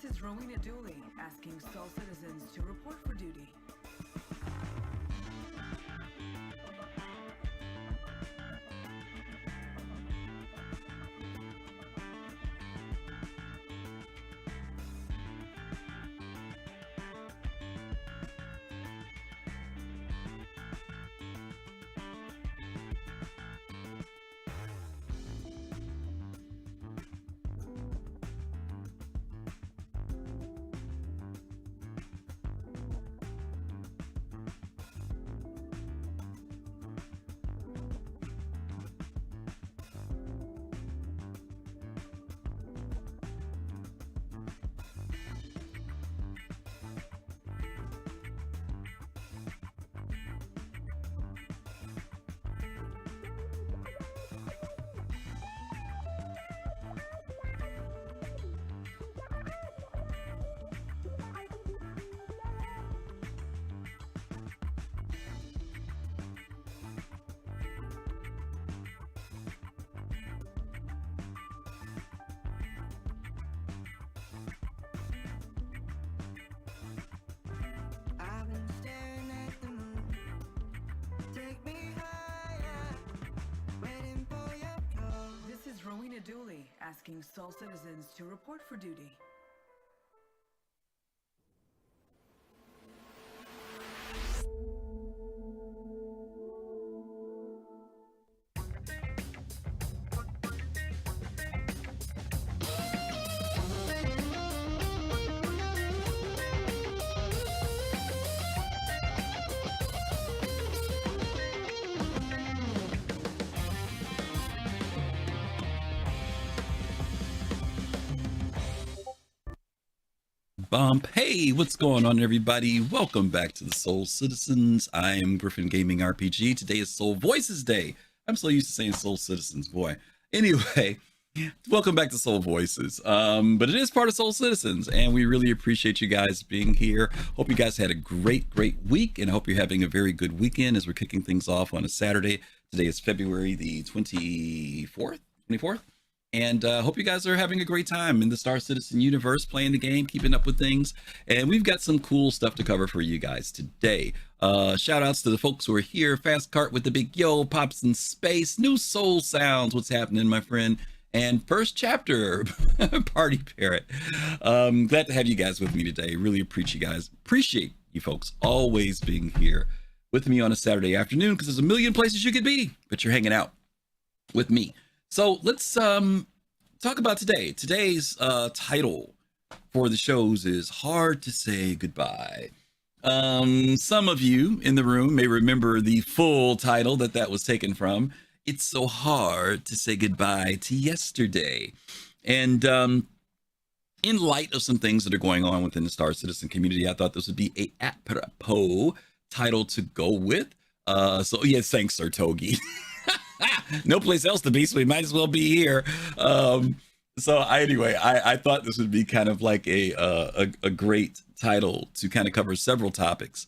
This is Rowena Dooley asking Soul citizens to report for duty. This is Rowena Dooley asking Soul citizens to report for duty. Bump. Hey, what's going on, everybody? Welcome back to the Soul Citizens. I am Griffin Gaming RPG. Today is Soul Voices Day. I'm so used to saying Soul Citizens, boy. Anyway, welcome back to Soul Voices. But it is part of Soul Citizens, and we really appreciate you guys being here. Hope you guys had a great week, and I hope you're having a very good weekend as we're kicking things off on a Saturday. Today is February the 24th? And hope you guys are having a great time in the Star Citizen universe, playing the game, keeping up with things. And we've got some cool stuff to cover for you guys today. Shout outs to the folks who are here. Fast Cart with the big yo, Pops in Space, New Soul Sounds, what's happening, my friend? And First Chapter, Party Parrot. Glad to have you guys with me today. Really appreciate you folks always being here with me on a Saturday afternoon, because there's a million places you could be, but you're hanging out with me. So let's talk about today. Today's title for the shows is Hard to Say Goodbye. Some of you in the room may remember the full title that was taken from. It's so hard to say goodbye to yesterday. And in light of some things that are going on within the Star Citizen community, I thought this would be a apropos title to go with. So yes, thanks, Sir Togi. No place else to be, so we might as well be here. Anyway, I thought this would be kind of like a great title to kind of cover several topics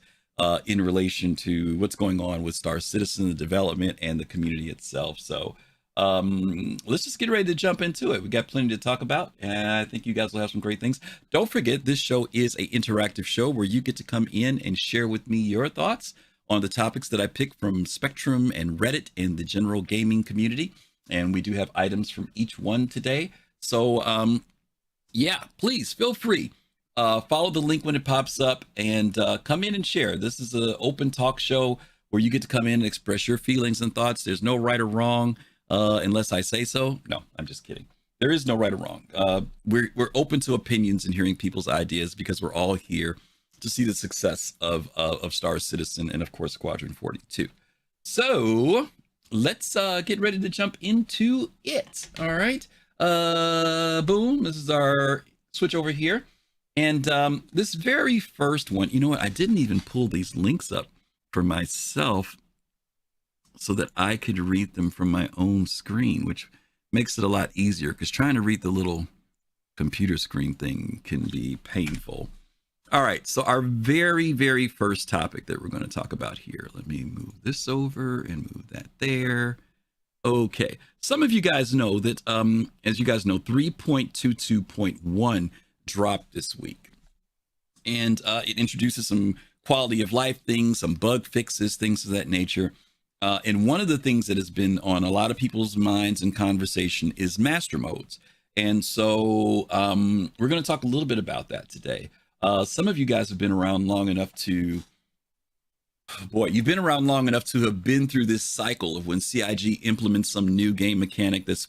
in relation to what's going on with Star Citizen, the development, and the community itself. So let's just get ready to jump into it. We got plenty to talk about, and I think you guys will have some great things. Don't forget, this show is an interactive show where you get to come in and share with me your thoughts on the topics that I pick from Spectrum and Reddit and the general gaming community. And we do have items from each one today. So yeah, please feel free. Follow the link when it pops up and come in and share. This is an open talk show where you get to come in and express your feelings and thoughts. There's no right or wrong unless I say so. No, I'm just kidding. There is no right or wrong. We're open to opinions and hearing people's ideas, because we're all here to see the success of Star Citizen and, of course, Squadron 42. So let's get ready to jump into it. All right. Boom. This is our switch over here. And this very first one, you know what? I didn't even pull these links up for myself so that I could read them from my own screen, which makes it a lot easier, because trying to read the little computer screen thing can be painful. All right, so our very first topic that we're going to talk about here. Let me move this over and move that there. Okay, some of you guys know that, as you guys know, 3.22.1 dropped this week. And it introduces some quality of life things, some bug fixes, things of that nature. And one of the things that has been on a lot of people's minds and conversation is MasterModes. And so we're going to talk a little bit about that today. Some of you guys have been around long enough to, you've been around long enough to have been through this cycle of when CIG implements some new game mechanic that's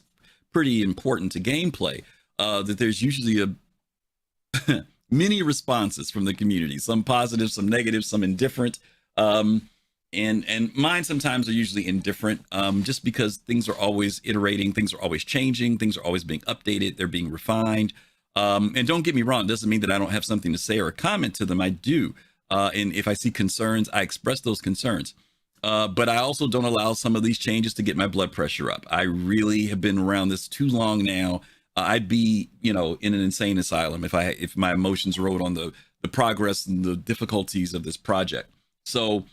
pretty important to gameplay, that there's usually a many responses from the community, some positive, some negative, some indifferent. And mine sometimes are usually indifferent, just because things are always iterating, things are always changing, things are always being updated, they're being refined. And don't get me wrong, it doesn't mean that I don't have something to say or comment to them. I do. And if I see concerns, I express those concerns. But I also don't allow some of these changes to get my blood pressure up. I really have been around this too long now. I'd be, in an insane asylum if my emotions rode on the progress and the difficulties of this project. So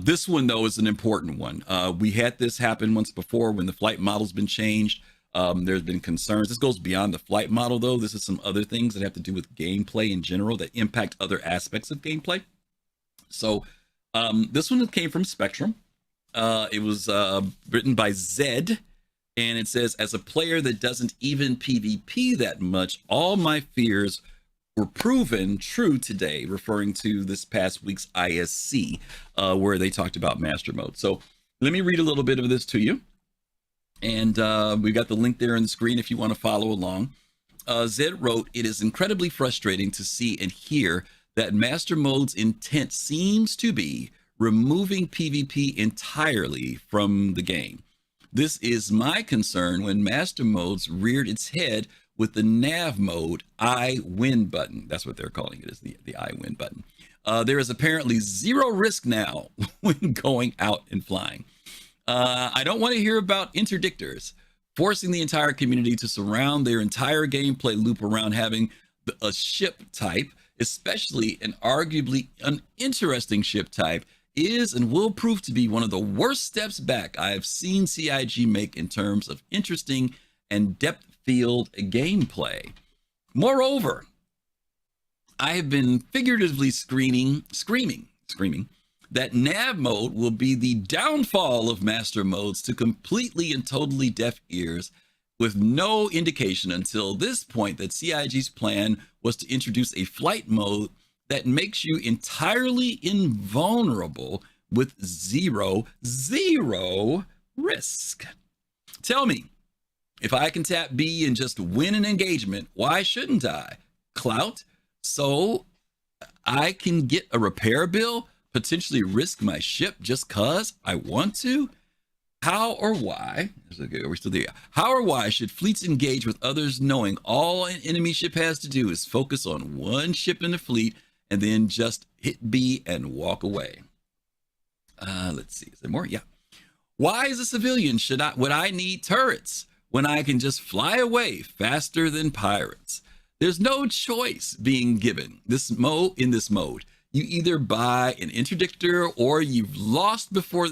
this one, though, is an important one. We had this happen once before when the flight model's been changed. There's been concerns. This goes beyond the flight model, though. This is some other things that have to do with gameplay in general that impact other aspects of gameplay. So this one came from Spectrum. It was written by Zed. And it says, as a player that doesn't even PvP that much, all my fears were proven true today, referring to this past week's ISC, where they talked about MasterModes. So let me read a little bit of this to you. And we've got the link there on the screen if you want to follow along. Zed wrote, it is incredibly frustrating to see and hear that MasterModes' intent seems to be removing PvP entirely from the game. This is my concern when MasterModes reared its head with the nav mode I win button. That's what they're calling it, is the I win button. There is apparently zero risk now when going out and flying. I don't want to hear about interdictors forcing the entire community to surround their entire gameplay loop around having a ship type, especially an arguably uninteresting ship type, is and will prove to be one of the worst steps back I have seen CIG make in terms of interesting and depth-filled gameplay. Moreover, I have been figuratively screaming that nav mode will be the downfall of MasterModes to completely and totally deaf ears, with no indication until this point that CIG's plan was to introduce a flight mode that makes you entirely invulnerable with zero risk. Tell me, if I can tap B and just win an engagement, why shouldn't I? Clout, so I can get a repair bill, potentially risk my ship just cause I want to? How or why, we're still there. How or why should fleets engage with others knowing all an enemy ship has to do is focus on one ship in the fleet and then just hit B and walk away? Let's see, is there more? Yeah. Why, as a civilian, would I need turrets when I can just fly away faster than pirates? There's no choice being given in this mode. You either buy an interdictor or you've lost before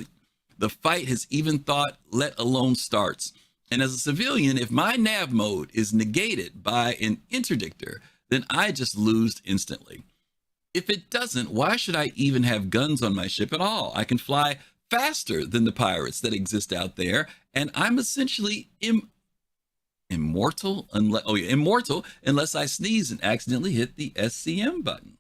the fight has even thought, let alone starts. And as a civilian, if my nav mode is negated by an interdictor, then I just lose instantly. If it doesn't, why should I even have guns on my ship at all? I can fly faster than the pirates that exist out there, and I'm essentially immortal unless I sneeze and accidentally hit the SCM button.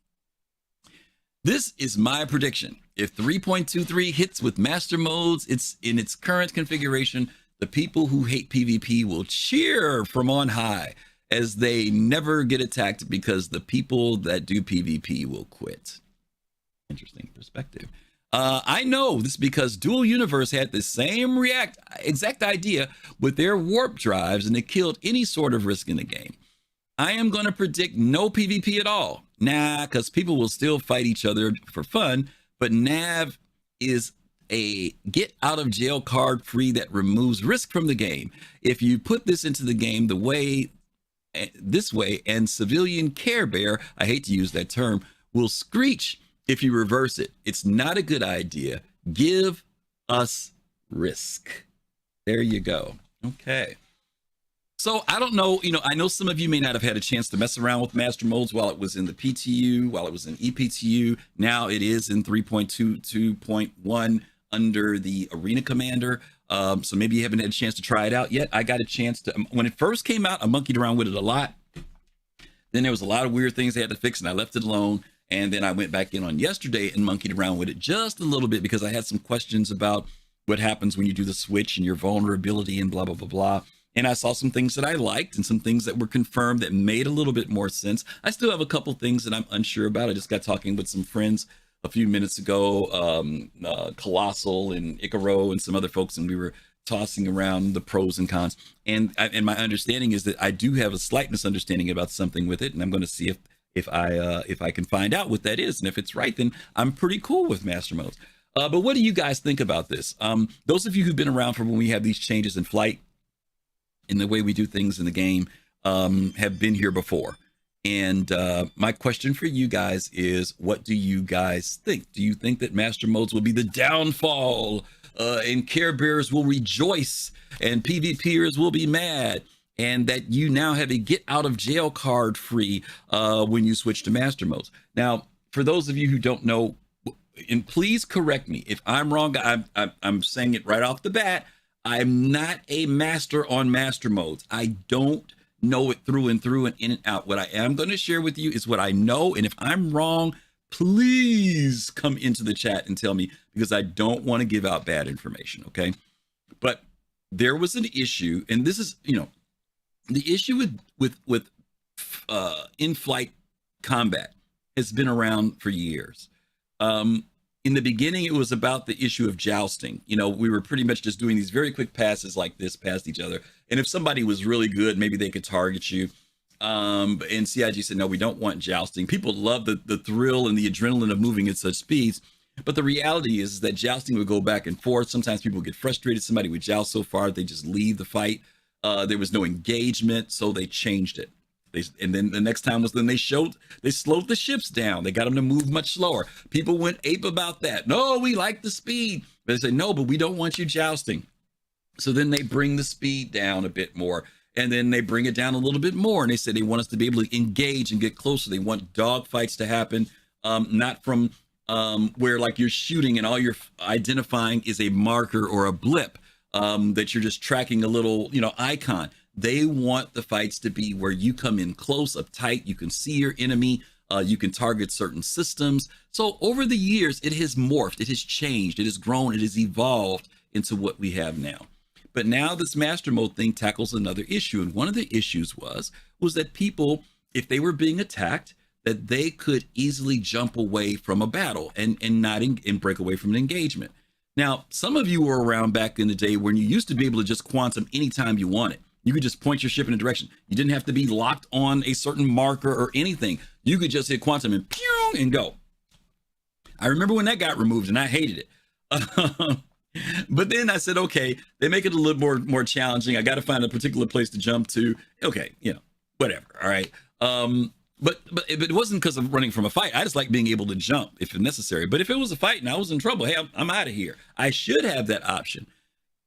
This is my prediction. If 3.23 hits with MasterModes, it's in its current configuration, the people who hate PvP will cheer from on high as they never get attacked because the people that do PvP will quit. Interesting perspective. I know this because Dual Universe had the same exact idea with their warp drives, and it killed any sort of risk in the game. I am going to predict no PvP at all. Nah, because people will still fight each other for fun, but nav is a get out of jail card free that removes risk from the game. If you put this into the game this way, and civilian Care Bear, I hate to use that term, will screech if you reverse it. It's not a good idea. Give us risk. There you go. Okay. So I don't know, I know some of you may not have had a chance to mess around with master modes while it was in the PTU, while it was in EPTU. Now it is in 3.22.1 under the Arena Commander. So maybe you haven't had a chance to try it out yet. I got a chance to, when it first came out, I monkeyed around with it a lot. Then there was a lot of weird things they had to fix and I left it alone. And then I went back in on yesterday and monkeyed around with it just a little bit because I had some questions about what happens when you do the switch and your vulnerability and blah, blah, blah, blah. And I saw some things that I liked and some things that were confirmed that made a little bit more sense. I still have a couple things that I'm unsure about. I just got talking with some friends a few minutes ago, Colossal and Icaro and some other folks, and we were tossing around the pros and cons. And my understanding is that I do have a slight misunderstanding about something with it, and I'm going to see if I can find out what that is. And if it's right, then I'm pretty cool with master modes. But what do you guys think about this? Those of you who've been around for when we have these changes in flight, in the way we do things in the game, have been here before. And my question for you guys is, what do you guys think? Do you think that master modes will be the downfall and Care Bears will rejoice and PvPers will be mad, and that you now have a get out of jail card free when you switch to master modes? Now, for those of you who don't know, and please correct me if I'm wrong, I'm saying it right off the bat, I'm not a master on master modes. I don't know it through and through and in and out. What I am going to share with you is what I know. And if I'm wrong, please come into the chat and tell me, because I don't want to give out bad information. Okay. But there was an issue, and this is, the issue with in-flight combat has been around for years. In the beginning, it was about the issue of jousting. We were pretty much just doing these very quick passes like this past each other. And if somebody was really good, maybe they could target you. And CIG said, no, we don't want jousting. People love the thrill and the adrenaline of moving at such speeds. But the reality is that jousting would go back and forth. Sometimes people get frustrated. Somebody would joust so far, they just leave the fight. There was no engagement, so they changed it. And then the next time was then they slowed the ships down. They got them to move much slower. People went ape about that. No, we like the speed. But they say, no, but we don't want you jousting. So then they bring the speed down a bit more. And then they bring it down a little bit more. And they say they want us to be able to engage and get closer. They want dog fights to happen, not from where like you're shooting and all you're identifying is a marker or a blip, that you're just tracking a little, icon. They want the fights to be where you come in close, up tight, you can see your enemy, you can target certain systems. So over the years, it has morphed, it has changed, it has grown, it has evolved into what we have now. But now this master mode thing tackles another issue. And one of the issues was that people, if they were being attacked, that they could easily jump away from a battle and break away from an engagement. Now, some of you were around back in the day when you used to be able to just quantum anytime you wanted. You could just point your ship in a direction. You didn't have to be locked on a certain marker or anything. You could just hit quantum and pew and go. I remember when that got removed and I hated it. But then I said, okay, they make it a little more challenging. I got to find a particular place to jump to. Okay, whatever. All right. But it wasn't because of running from a fight. I just like being able to jump if necessary. But if it was a fight and I was in trouble, hey, I'm out of here. I should have that option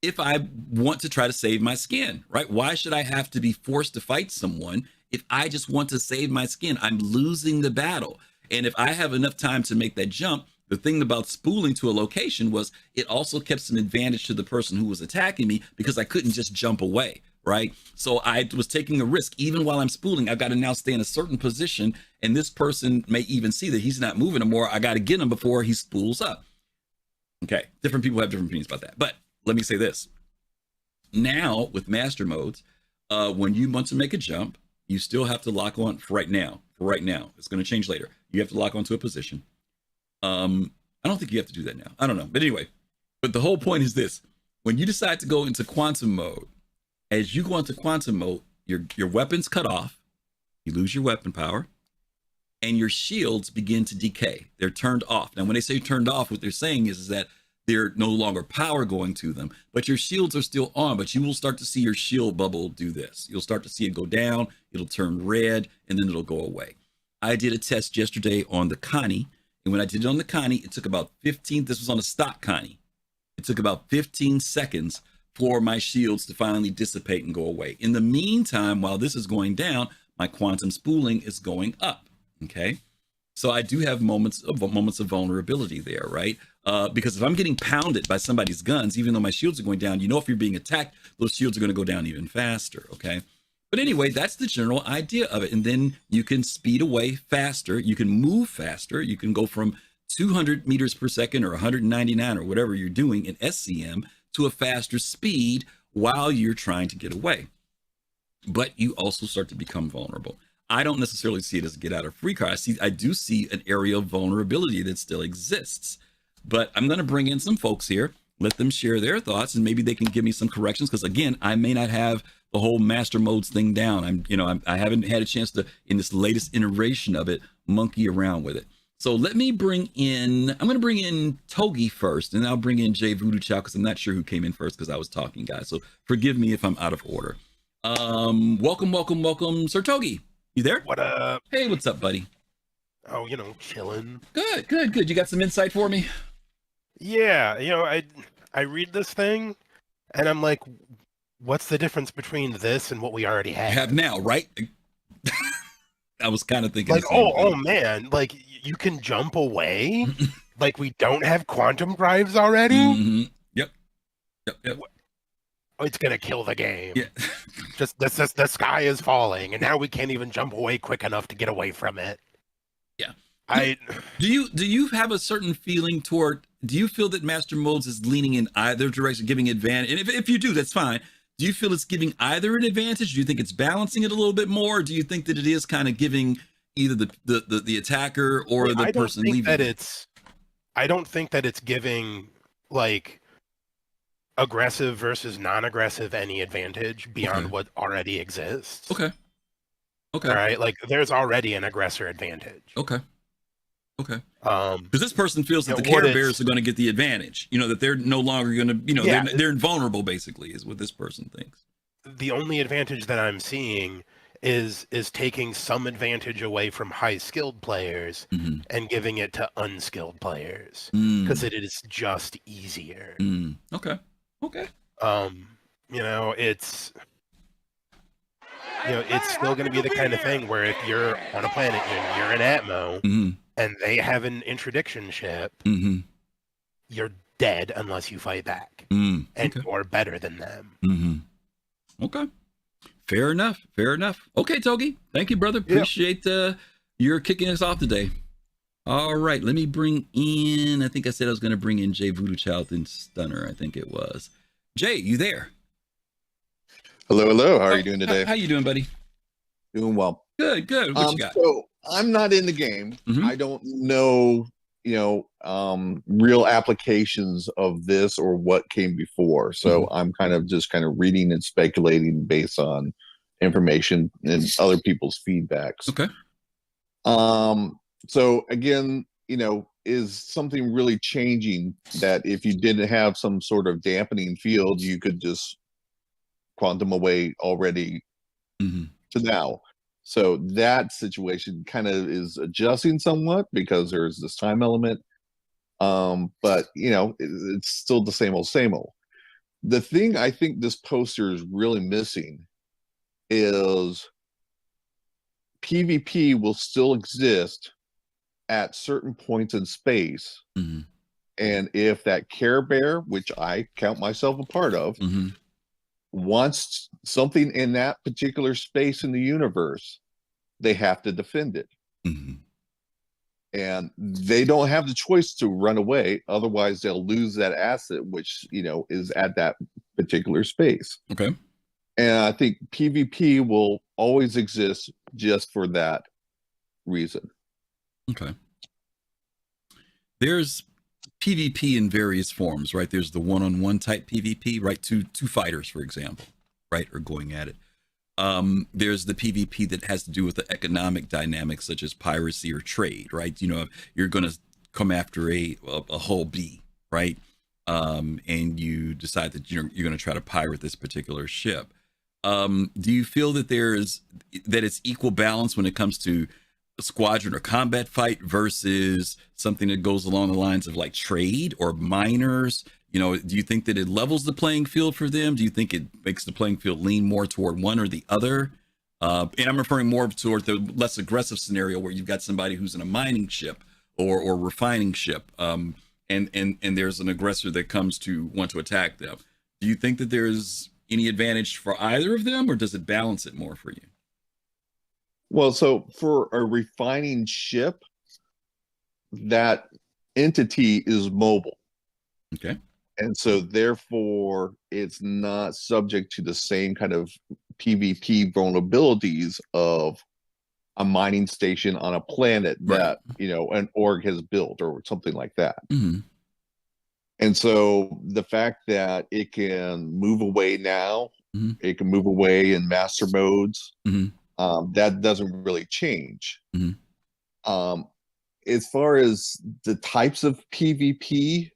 if I want to try to save my skin, right? Why should I have to be forced to fight someone if I just want to save my skin? I'm losing the battle. And if I have enough time to make that jump, the thing about spooling to a location was it also kept some advantage to the person who was attacking me because I couldn't just jump away, right? So I was taking a risk. Even while I'm spooling, I've got to now stay in a certain position, and this person may even see that he's not moving anymore. I got to get him before he spools up. Okay, different people have different opinions about that. But let me say this. Now, with master modes, when you want to make a jump, you still have to lock on for right now. It's going to change later. You have to lock onto a position. I don't think you have to do that now. I don't know. But anyway, but the whole point is this. When you decide to go into quantum mode, as you go into quantum mode, your weapon's cut off, you lose your weapon power, and your shields begin to decay. They're turned off. Now, when they say turned off, what they're saying is that they're no longer power going to them, but your shields are still on, but you will start to see your shield bubble do this. You'll start to see it go down, it'll turn red, and then it'll go away. I did a test yesterday on the Connie, and when I did it on the Connie, it took about 15, this was on a stock Connie. It took about 15 seconds for my shields to finally dissipate and go away. In the meantime, while this is going down, my quantum spooling is going up. Okay. So I do have moments of vulnerability there, right? Because if I'm getting pounded by somebody's guns, even though my shields are going down, if you're being attacked, those shields are going to go down even faster, okay? But anyway, that's the general idea of it. And then you can speed away faster. You can move faster. You can go from 200 meters per second or 199 or whatever you're doing in SCM to a faster speed while you're trying to get away. But you also start to become vulnerable. I don't necessarily see it as a get out of free card. I do see an area of vulnerability that still exists. But I'm going to bring in some folks here, let them share their thoughts, and maybe they can give me some corrections. Because again, I may not have the whole MasterModes thing down. I haven't had a chance to, in this latest iteration of it, monkey around with it. So let me I'm going to bring in Togi first, and I'll bring in Jay Voodoo Chow, because I'm not sure who came in first because I was talking, guys. So forgive me if I'm out of order. Welcome, Sir Togi. You there? What up? Hey, what's up, buddy? Oh, chilling. Good. You got some insight for me? Yeah, I read this thing, and I'm like, what's the difference between this and what we already have now, right? I was kind of thinking like, oh man, like you can jump away, like we don't have quantum drives already. Mm-hmm. Yep. It's gonna kill the game. Yeah. just the sky is falling, and now we can't even jump away quick enough to get away from it. Yeah. Do you have a certain feeling toward? Do you feel that MasterModes is leaning in either direction, giving advantage? And if you do, that's fine. Do you feel it's giving either an advantage? Do you think it's balancing it a little bit more? Or do you think that it is kind of giving either the attacker or the person leaving? I don't think that it's giving like aggressive versus non-aggressive any advantage beyond what already exists. Okay. All right. Like there's already an aggressor advantage. Okay. Because this person feels that the Care Bears are going to get the advantage, that they're no longer going to, they're invulnerable, basically, is what this person thinks. The only advantage that I'm seeing is taking some advantage away from high-skilled players and giving it to unskilled players because it is just easier. Okay. It's still going to be the kind of thing where if you're on a planet and you're in Atmo and they have an interdiction ship, you're dead unless you fight back, or better than them. Okay, fair enough. Okay, Togi, thank you, brother. Appreciate your kicking us off today. All right, let me bring in. I think I said I was going to bring in Jay Voodoo Child and Stunner. I think it was Jay. You there? Hello. How are you doing today? How you doing, buddy? Doing well. Good. What you got? So I'm not in the game. I don't know, real applications of this or what came before. So I'm kind of reading and speculating based on information and other people's feedbacks. Okay. So again, is something really changing that if you didn't have some sort of dampening field, you could just quantum away already to now. So that situation kind of is adjusting somewhat because there's this time element. But it's still the same old. The thing I think this poster is really missing is PvP will still exist at certain points in space. And if that Care Bear, which I count myself a part of, wants something in that particular space in the universe, they have to defend it. And they don't have the choice to run away. Otherwise, they'll lose that asset, which, is at that particular space. Okay. And I think PvP will always exist just for that reason. Okay. There's PvP in various forms, right? There's the one-on-one type PvP, right? Two fighters, for example, right, are going at it. There's the PvP that has to do with the economic dynamics, such as piracy or trade, right? You're going to come after a hull B, right? And you decide that you're going to try to pirate this particular ship. Do you feel that it's equal balance when it comes to a squadron or combat fight versus something that goes along the lines of like trade or miners? Do you think that it levels the playing field for them? Do you think it makes the playing field lean more toward one or the other? And I'm referring more toward the less aggressive scenario where you've got somebody who's in a mining ship or refining ship, and there's an aggressor that comes to want to attack them. Do you think that there's any advantage for either of them, or does it balance it more for you? Well, so for a refining ship, that entity is mobile. Okay. And so therefore it's not subject to the same kind of PvP vulnerabilities of a mining station on a planet that, an org has built or something like that. Mm-hmm. And so the fact that it can move away now, mm-hmm. it can move away in MasterModes, mm-hmm. That doesn't really change. Mm-hmm. As far as the types of PvP,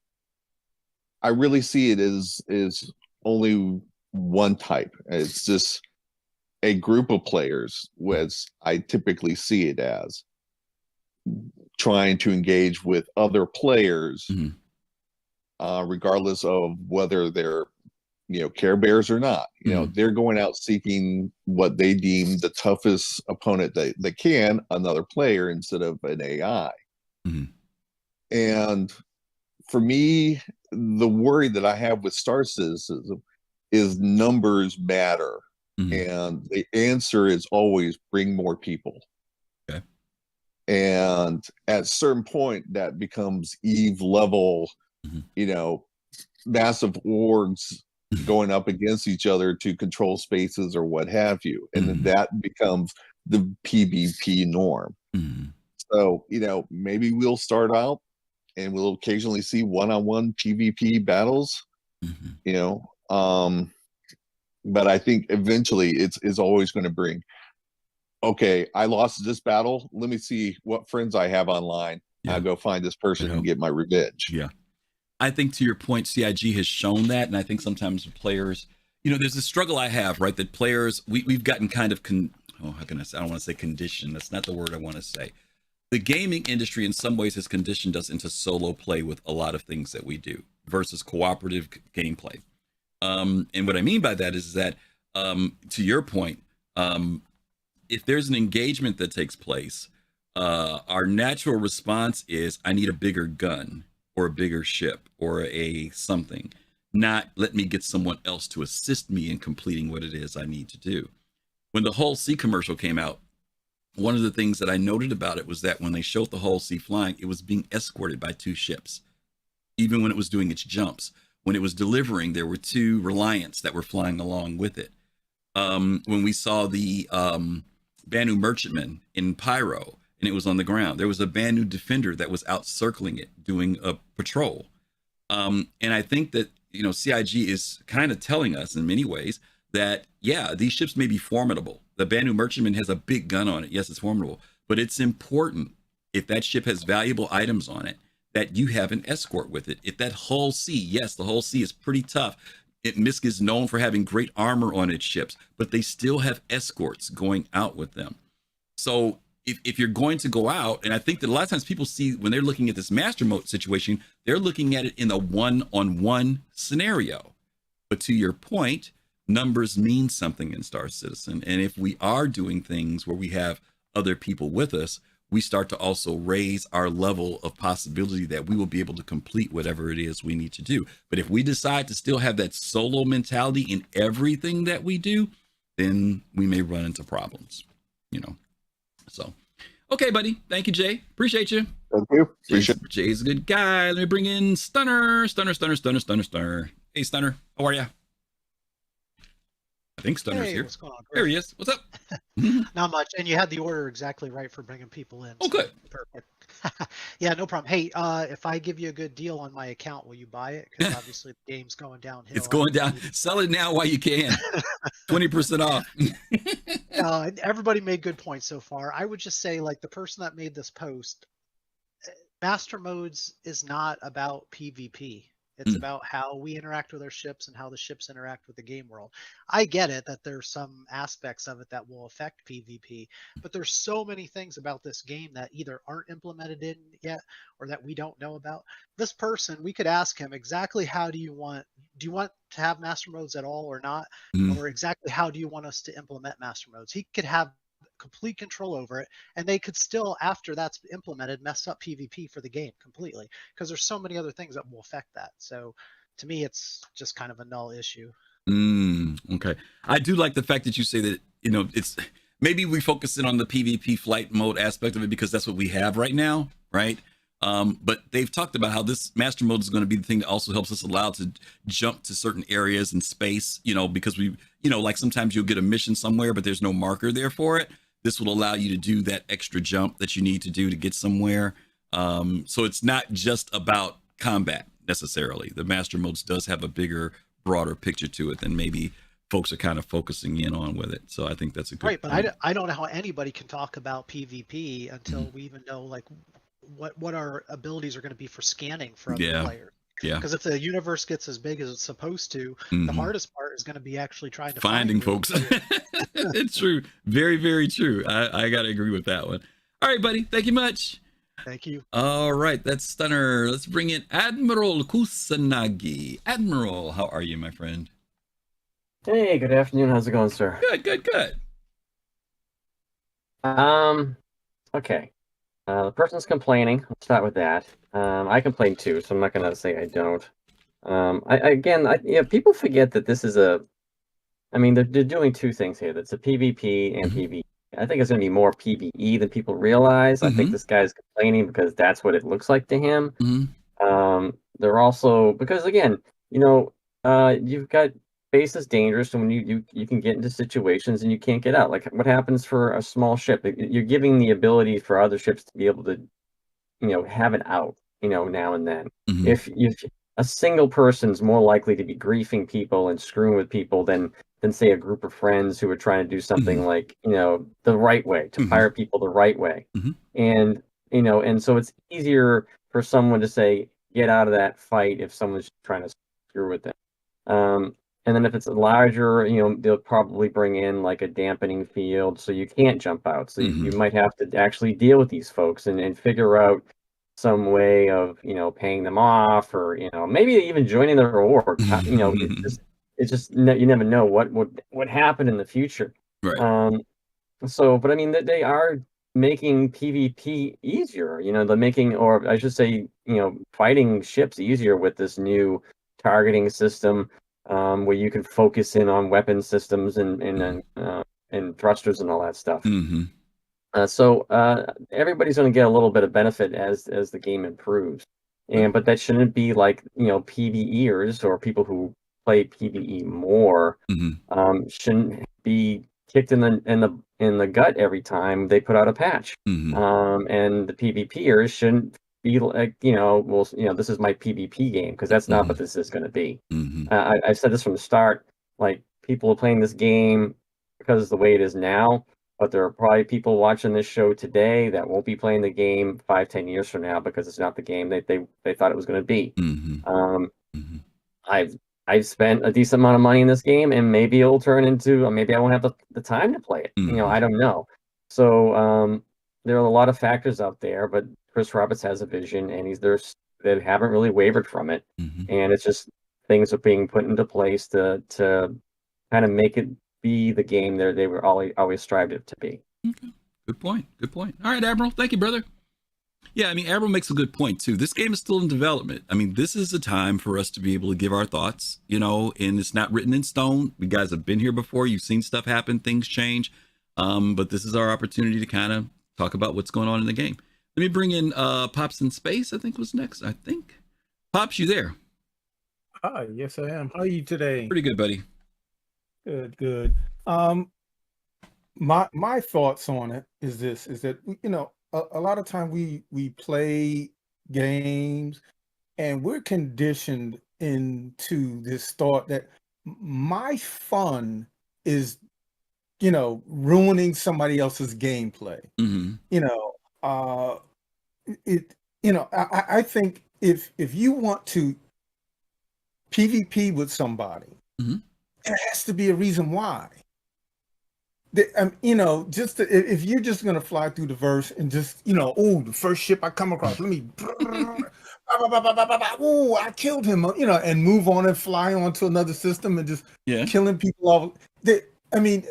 I really see it as only one type. It's just a group of players, as I typically see it as, trying to engage with other players, regardless of whether they're, Care Bears or not. They're going out seeking what they deem the toughest opponent they can, another player instead of an AI. And for me, the worry that I have with Star Citizen is numbers matter. And the answer is always bring more people. Okay. And at a certain point, that becomes Eve level, massive orgs going up against each other to control spaces or what have you. And then that becomes the PvP norm. So, maybe we'll start out and we'll occasionally see one-on-one PvP battles, but I think eventually it's always going to bring, okay, I lost this battle. Let me see what friends I have online. I'll go find this person and get my revenge. Yeah. I think to your point, CIG has shown that. And I think sometimes players, there's a struggle I have, right? That players, we've gotten kind of, how can I say? I don't want to say conditioned. That's not the word I want to say. The gaming industry in some ways has conditioned us into solo play with a lot of things that we do versus cooperative gameplay. And what I mean by that is that, to your point, if there's an engagement that takes place, our natural response is, I need a bigger gun or a bigger ship or a something, not let me get someone else to assist me in completing what it is I need to do. When the Hull C commercial came out, one of the things that I noted about it was that when they showed the Hull C flying, it was being escorted by 2 ships. Even when it was doing its jumps, when it was delivering, there were 2 Reliants that were flying along with it. When we saw the Banu Merchantman in Pyro and it was on the ground, there was a Banu Defender that was out circling it, doing a patrol. And I think that, CIG is kind of telling us in many ways that, these ships may be formidable. The Banu Merchantman has a big gun on it. Yes, it's formidable, but it's important, if that ship has valuable items on it, that you have an escort with it. If that Hull C, yes, the Hull C is pretty tough. Misk is known for having great armor on its ships, but they still have escorts going out with them. So if you're going to go out, and I think that a lot of times people see when they're looking at this master mode situation, they're looking at it in a one-on-one scenario. But to your point, numbers mean something in Star Citizen. And if we are doing things where we have other people with us, we start to also raise our level of possibility that we will be able to complete whatever it is we need to do. But if we decide to still have that solo mentality in everything that we do, then we may run into problems, So, okay, buddy. Thank you, Jay. Appreciate you. Thank you. Appreciate it. Jay's a good guy. Let me bring in Stunner. Hey, Stunner. How are you? I think Stunner's here. What's going on? There he is. What's up? Not much. And you had the order exactly right for bringing people in. Oh, good. Perfect. Yeah, no problem. Hey, if I give you a good deal on my account, will you buy it? Because obviously the game's going downhill. It's going down. Sell it now while you can. 20% off. Everybody made good points so far. I would just say, like, the person that made this post, MasterModes is not about PvP. It's about how we interact with our ships and how the ships interact with the game world. I get it that there's some aspects of it that will affect PvP, but there's so many things about this game that either aren't implemented in yet or that we don't know about. This person, we could ask him exactly how do you want to have master modes at all or not, or exactly how do you want us to implement master modes. He could have complete control over it, and they could still, after that's implemented, mess up PvP for the game completely, because there's so many other things that will affect that. So to me, it's just kind of a null issue. Okay. I do like the fact that you say that, it's maybe we focus in on the PvP flight mode aspect of it because that's what we have right now, right? But they've talked about how this master mode is going to be the thing that also helps us allow to jump to certain areas in space, because we, like sometimes you'll get a mission somewhere, but there's no marker there for it. This will allow you to do that extra jump that you need to do to get somewhere. So it's not just about combat necessarily. The master modes does have a bigger, broader picture to it than maybe folks are kind of focusing in on with it. So I think that's a good point. But I don't know how anybody can talk about PvP until we even know like what our abilities are going to be for scanning for other players. Yeah. Because if the universe gets as big as it's supposed to, the hardest part is going to be actually trying to finding folks. It's true. Very, very true. I got to agree with that one. All right, buddy. Thank you much. Thank you. All right. That's Stunner. Let's bring in Admiral Kusanagi. Admiral, how are you, my friend? Hey, good afternoon. How's it going, sir? Good. Okay. The person's complaining. Let's start with that. I complain too, so I'm not going to say I don't. People forget that this is they're doing two things here. That's a PvP and PvE. I think it's going to be more PvE than people realize. I think this guy's complaining because that's what it looks like to him. They're also, because again, you've got space is dangerous, and when you can get into situations and you can't get out. Like what happens for a small ship? You're giving the ability for other ships to be able to, have it out, now and then. If a single person's more likely to be griefing people and screwing with people than say a group of friends who are trying to do something like, the right way, to fire people the right way. And so it's easier for someone to say, get out of that fight if someone's trying to screw with them. And then if it's larger, they'll probably bring in like a dampening field so you can't jump out. So you might have to actually deal with these folks and figure out some way of, paying them off, or, maybe even joining their org. It's just you never know what would happen in the future. Right. But I mean, they are making PvP easier. They're making, or I should say, fighting ships easier with this new targeting system, where you can focus in on weapon systems and thrusters and all that stuff. So everybody's going to get a little bit of benefit as the game improves, but that shouldn't be like PvEers or people who play PvE more shouldn't be kicked in the gut every time they put out a patch, and the PvPers shouldn't be like this is my PvP game, because that's not what this is going to be. I've said this from the start. Like, people are playing this game because it's the way it is now. But there are probably people watching this show today that won't be playing the game 5-10 years from now because it's not the game they thought it was going to be. I've spent a decent amount of money in this game, and maybe it'll turn into, maybe I won't have the time to play it. I don't know. So there are a lot of factors out there, but Chris Roberts has a vision, and they haven't really wavered from it. And it's just things are being put into place to kind of make it be the game they were always strived it to be. Okay. Good point. All right, Admiral. Thank you, brother. Yeah, Admiral makes a good point too. This game is still in development. This is a time for us to be able to give our thoughts, and it's not written in stone. You guys have been here before. You've seen stuff happen. Things change. But this is our opportunity to kind of talk about what's going on in the game. Let me bring in Pops in Space, I think was next. Pops, you there? Hi, yes I am. How are you today? Pretty good, buddy. Good. My thoughts on it is that a lot of time we play games and we're conditioned into this thought that my fun is ruining somebody else's gameplay. I think if you want to PvP with somebody, there has to be a reason why. You know, just if you're just gonna fly through the verse and just, you know, oh, the first ship I come across, let me, oh, I killed him, you know, and move on and fly on to another system and just killing people off. I mean,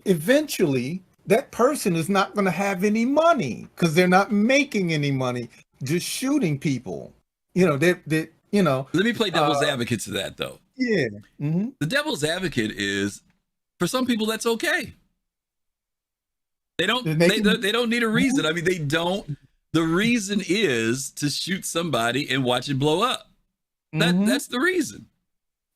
eventually that person is not going to have any money because they're not making any money just shooting people. You know, they you know. Let me play devil's advocate to that, though. Yeah. The devil's advocate is, for some people, that's okay. They don't need a reason. I mean, they don't. The reason is to shoot somebody and watch it blow up. That's the reason.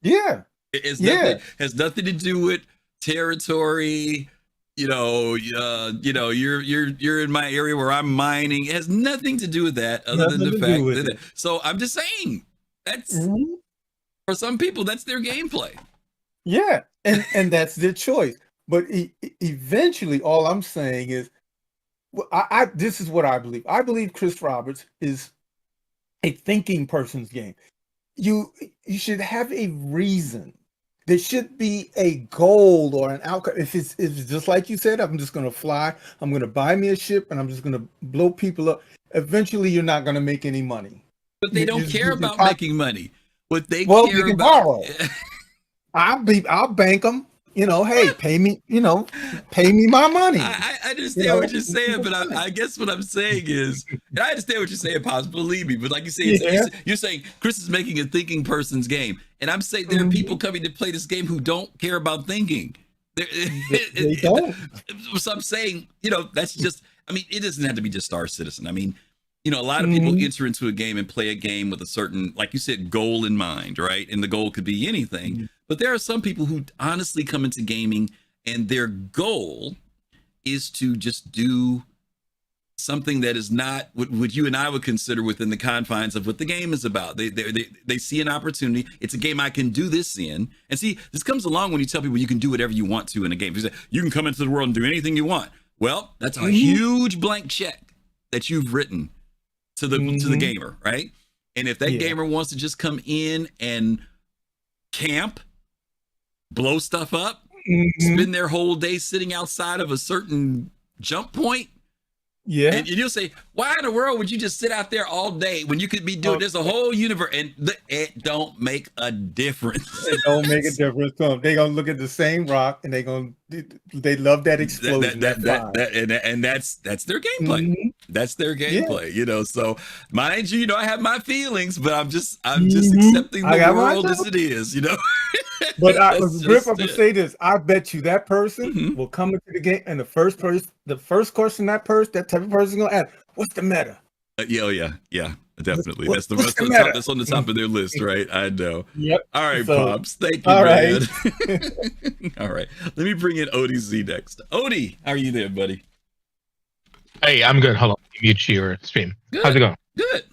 Yeah. It has nothing to do with territory. You know, you're in my area where I'm mining. It has nothing to do with that, other than the fact that. So I'm just saying that's for some people, that's their gameplay. Yeah, and that's their choice. But eventually, all I'm saying is, this is what I believe. I believe Chris Roberts is a thinking person's game. You should have a reason. There should be a goal or an outcome. If it's just like you said, I'm just going to fly. I'm going to buy me a ship, and I'm just going to blow people up. Eventually, you're not going to make any money. But they don't care about making money. What they care about. Borrow. I'll bank them. You know, hey, pay me my money. I understand what you're saying, but I guess what I'm saying is, and I understand what you're saying, Pops, believe me, but like you say, you're saying Chris is making a thinking person's game. And I'm saying there are people coming to play this game who don't care about thinking. They don't. So I'm saying, you know, that's just, I mean, it doesn't have to be just Star Citizen. I mean, you know, a lot of people enter into a game and play a game with a certain, like you said, goal in mind, right? And the goal could be anything. But there are some people who honestly come into gaming and their goal is to just do something that is not what you and I would consider within the confines of what the game is about. They see an opportunity. It's a game I can do this in. And see, this comes along when you tell people you can do whatever you want to in a game. You say, you can come into the world and do anything you want. Well, that's a huge blank check that you've written to the gamer, right? And if that gamer wants to just come in and camp, blow stuff up, spend their whole day sitting outside of a certain jump point. Yeah. And you'll say, why in the world would you just sit out there all day when you could be doing there's a whole universe, and it don't make a difference. It don't make a difference to them. They're gonna look at the same rock and they love that explosion. And that's their gameplay. That's their gameplay, you know. So mind you, I have my feelings, but I'm just accepting the world as it is, you know. But Griff, I'm gonna say this. I bet you that person will come into the game, and the first question that type of person is gonna ask, "What's the meta?" Yeah, definitely. That's that's on the top of their list, right? I know. Yep. All right, Pops. Thank you, man. All right. Let me bring in ODZ next. Odie, how are you there, buddy? Hey, I'm good. Hold on. Mute your stream. Good. How's it going? Good.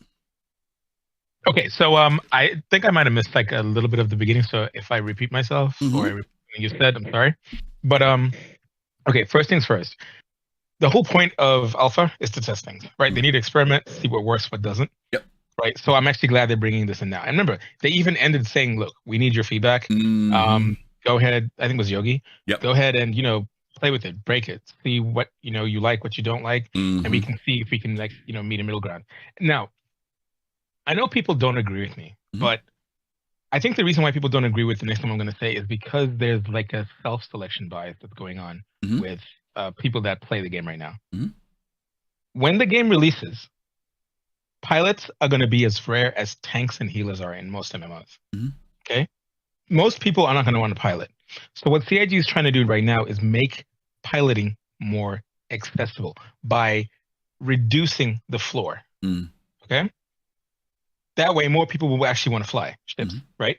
Okay, so I think I might have missed like a little bit of the beginning. So if I repeat myself or I repeat what you said, I'm sorry. But okay, first things first. The whole point of alpha is to test things, right? They need to experiment, see what works, what doesn't. Yep. Right. So I'm actually glad they're bringing this in now. And remember, they even ended saying, "Look, we need your feedback. Go ahead." I think it was Yogi. Yep. Go ahead and play with it, break it, see what you like, what you don't like, and we can see if we can meet a middle ground. Now, I know people don't agree with me, but I think the reason why people don't agree with the next thing I'm going to say is because there's like a self-selection bias that's going on with people that play the game right now. When the game releases, pilots are going to be as rare as tanks and healers are in most MMOs. Okay? Most people are not going to want to pilot. So what CIG is trying to do right now is make piloting more accessible by reducing the floor. Okay? That way, more people will actually want to fly ships, right?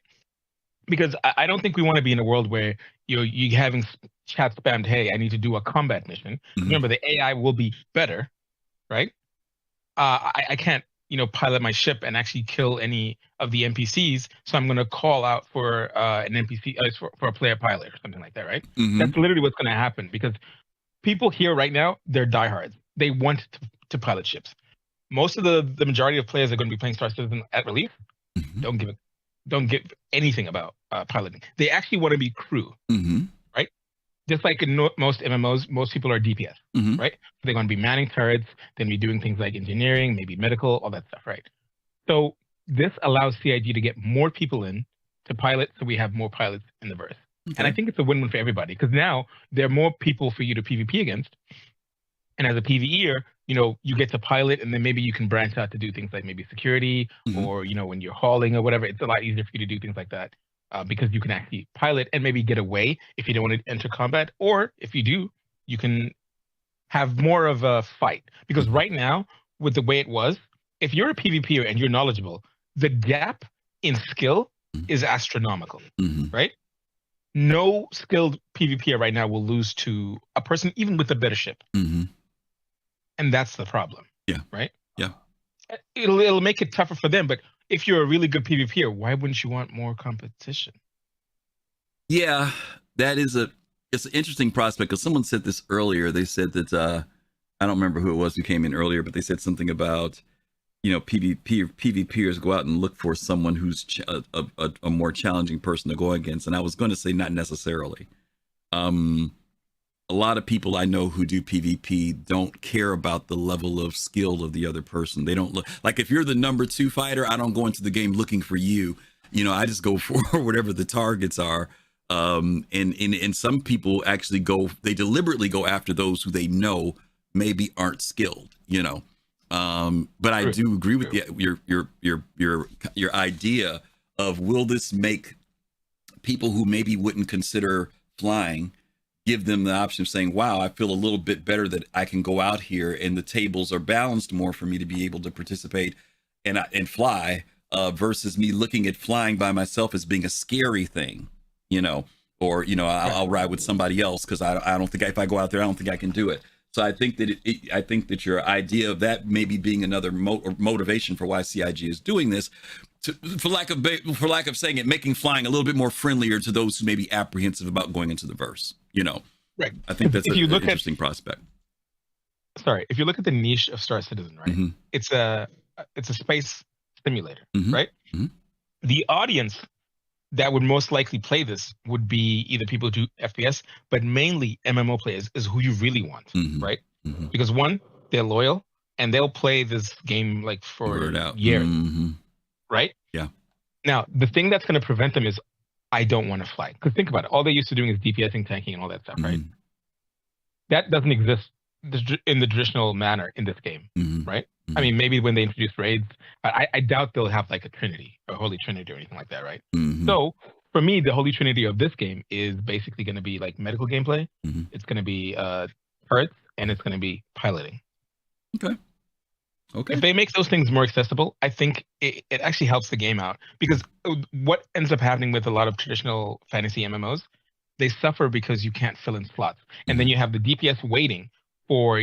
Because I don't think we want to be in a world where you having chat spammed, "Hey, I need to do a combat mission." Remember, the AI will be better, right? I can't, pilot my ship and actually kill any of the NPCs, so I'm going to call out for an NPC for a player pilot or something like that, right? That's literally what's going to happen because people here right now, they're diehards. They want to pilot ships. Most of the majority of players are going to be playing Star Citizen at release. Don't give don't give anything about piloting. They actually want to be crew, right? Just like in most MMOs, most people are DPS, right? They're going to be manning turrets, they're going to be doing things like engineering, maybe medical, all that stuff, right? So this allows CIG to get more people in to pilot, so we have more pilots in the verse. And I think it's a win-win for everybody, because now there are more people for you to PvP against. And as a PvEer, you get to pilot, and then maybe you can branch out to do things like maybe security, or, when you're hauling or whatever, it's a lot easier for you to do things like that, because you can actually pilot and maybe get away if you don't want to enter combat. Or if you do, you can have more of a fight. Because right now, with the way it was, if you're a PvPer and you're knowledgeable, the gap in skill is astronomical, right? No skilled PvPer right now will lose to a person even with a better ship. And that's the problem. Yeah. Right? Yeah. It'll make it tougher for them, but if you're a really good PvPer, why wouldn't you want more competition? Yeah, it's an interesting prospect, because someone said this earlier. They said that I don't remember who it was who came in earlier, but they said something about PvPers go out and look for someone who's a more challenging person to go against. And I was going to say not necessarily. A lot of people I know who do PvP don't care about the level of skill of the other person. They don't look like, if you're the number 2 fighter, I don't go into the game looking for you. I just go for whatever the targets are. And some people actually they deliberately go after those who they know maybe aren't skilled, but I do agree with your idea of, will this make people who maybe wouldn't consider flying, give them the option of saying, wow, I feel a little bit better that I can go out here and the tables are balanced more for me to be able to participate and fly, versus me looking at flying by myself as being a scary thing, or, I'll ride with somebody else because I don't think if I go out there, I don't think I can do it. So I think that your idea of that maybe being another motivation for why CIG is doing this, for lack of saying it, making flying a little bit more friendlier to those who may be apprehensive about going into the verse. Right. I think that's an interesting prospect. Sorry, if you look at the niche of Star Citizen, right? It's a space simulator, right? The audience that would most likely play this would be either people who do FPS, but mainly MMO players is who you really want, right? Because one, they're loyal and they'll play this game like for years, right? Yeah. Now, the thing that's going to prevent them is, I don't want to fly. Because think about it, all they're used to doing is DPSing, tanking, and all that stuff, right? That doesn't exist in the traditional manner in this game, right? I mean, maybe when they introduce raids, I doubt they'll have like a Trinity, a Holy Trinity or anything like that, right? So for me, the Holy Trinity of this game is basically going to be like medical gameplay. It's going to be turrets, and it's going to be piloting. Okay. If they make those things more accessible, I think it actually helps the game out. Because what ends up happening with a lot of traditional fantasy MMOs, they suffer because you can't fill in slots. And then you have the DPS waiting for,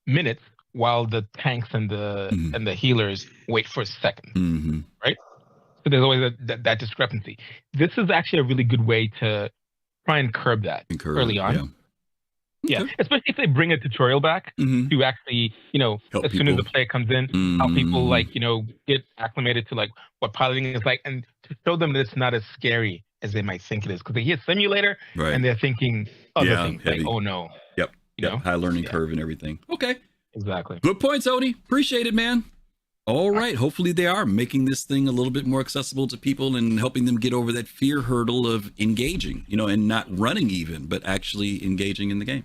minutes, while the tanks and the healers wait for seconds, right? So there's always that discrepancy. This is actually a really good way to try and curb that early on. Yeah, especially if they bring a tutorial back to actually, help as soon as the player comes in, how people get acclimated to like what piloting is like, and to show them that it's not as scary as they might think it is, because they hear simulator and they're thinking other things heavy. like, oh no. High learning curve and everything. Okay. Exactly. Good points, Odie. Appreciate it, man. All right. Hopefully they are making this thing a little bit more accessible to people and helping them get over that fear hurdle of engaging, and not running even, but actually engaging in the game.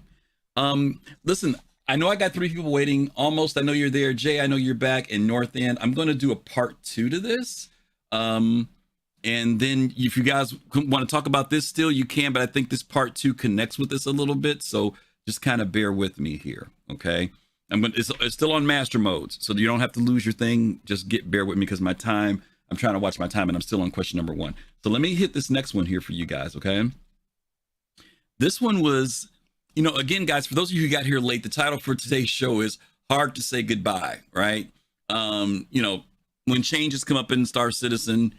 Listen, I know I got 3 people waiting almost. I know you're there. Jay, I know you're back in North End. I'm going to do a part 2 to this. And then if you guys want to talk about this still, you can, but I think this part 2 connects with this a little bit. So just kind of bear with me here. Okay. It's still on MasterModes, so you don't have to lose your thing. Just bear with me, because I'm trying to watch my time, and I'm still on question number 1. So let me hit this next one here for you guys, okay? This one was, again, guys, for those of you who got here late, the title for today's show is Hard to Say Goodbye, right? When changes come up in Star Citizen,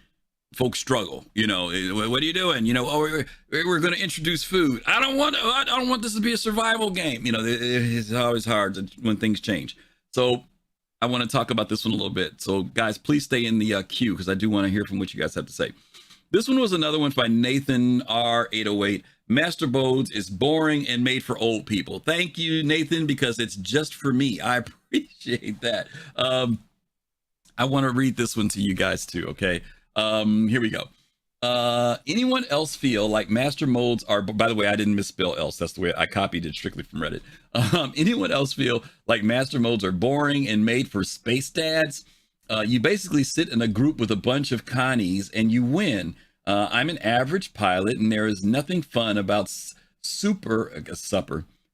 folks struggle. What are you doing? We're going to introduce food. I don't want this to be a survival game. It's always hard when things change. So I want to talk about this one a little bit. So guys, please stay in the queue because I do want to hear from what you guys have to say. This one was another one by Nathan R808. MasterModes is boring and made for old people. Thank you, Nathan, because it's just for me. I appreciate that. I want to read this one to you guys too, okay? Here we go. Anyone else feel like MasterModes are, by the way, I didn't misspell else. That's the way I copied it strictly from Reddit. Anyone else feel like MasterModes are boring and made for space dads? You basically sit in a group with a bunch of connies and you win. I'm an average pilot and there is nothing fun about super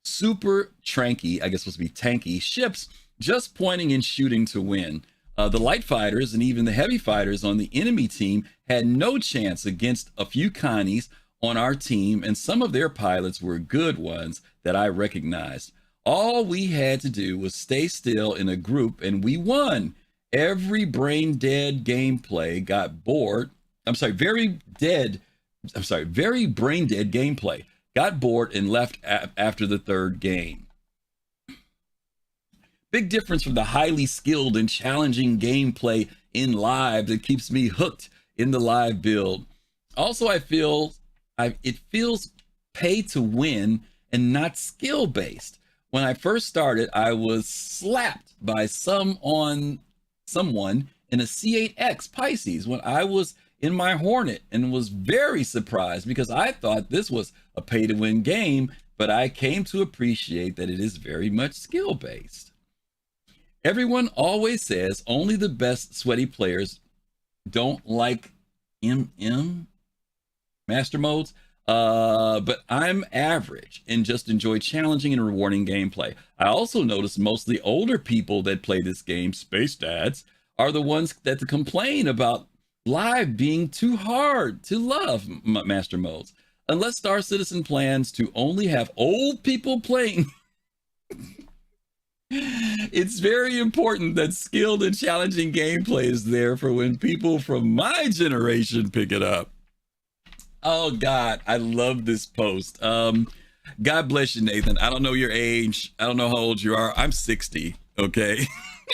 tranky, I guess supposed to be tanky ships just pointing and shooting to win. The light fighters and even the heavy fighters on the enemy team had no chance against a few connies on our team, and some of their pilots were good ones that I recognized. All we had to do was stay still in a group and we won. Every brain dead gameplay got bored. Very brain dead gameplay got bored and left after the third game. Big difference from the highly skilled and challenging gameplay in live that keeps me hooked in the live build. Also, it feels pay to win and not skill based. When I first started, I was slapped by someone in a C8X Pisces when I was in my Hornet and was very surprised because I thought this was a pay to win game, but I came to appreciate that it is very much skill based. Everyone always says only the best sweaty players don't like MasterModes, but I'm average and just enjoy challenging and rewarding gameplay. I also notice mostly older people that play this game, space dads, are the ones that complain about live being too hard to love MasterModes. Unless Star Citizen plans to only have old people playing, it's very important that skilled and challenging gameplay is there for when people from my generation pick it up. Oh God, I love this post. God bless you, Nathan. I don't know your age. I don't know how old you are. I'm 60, okay?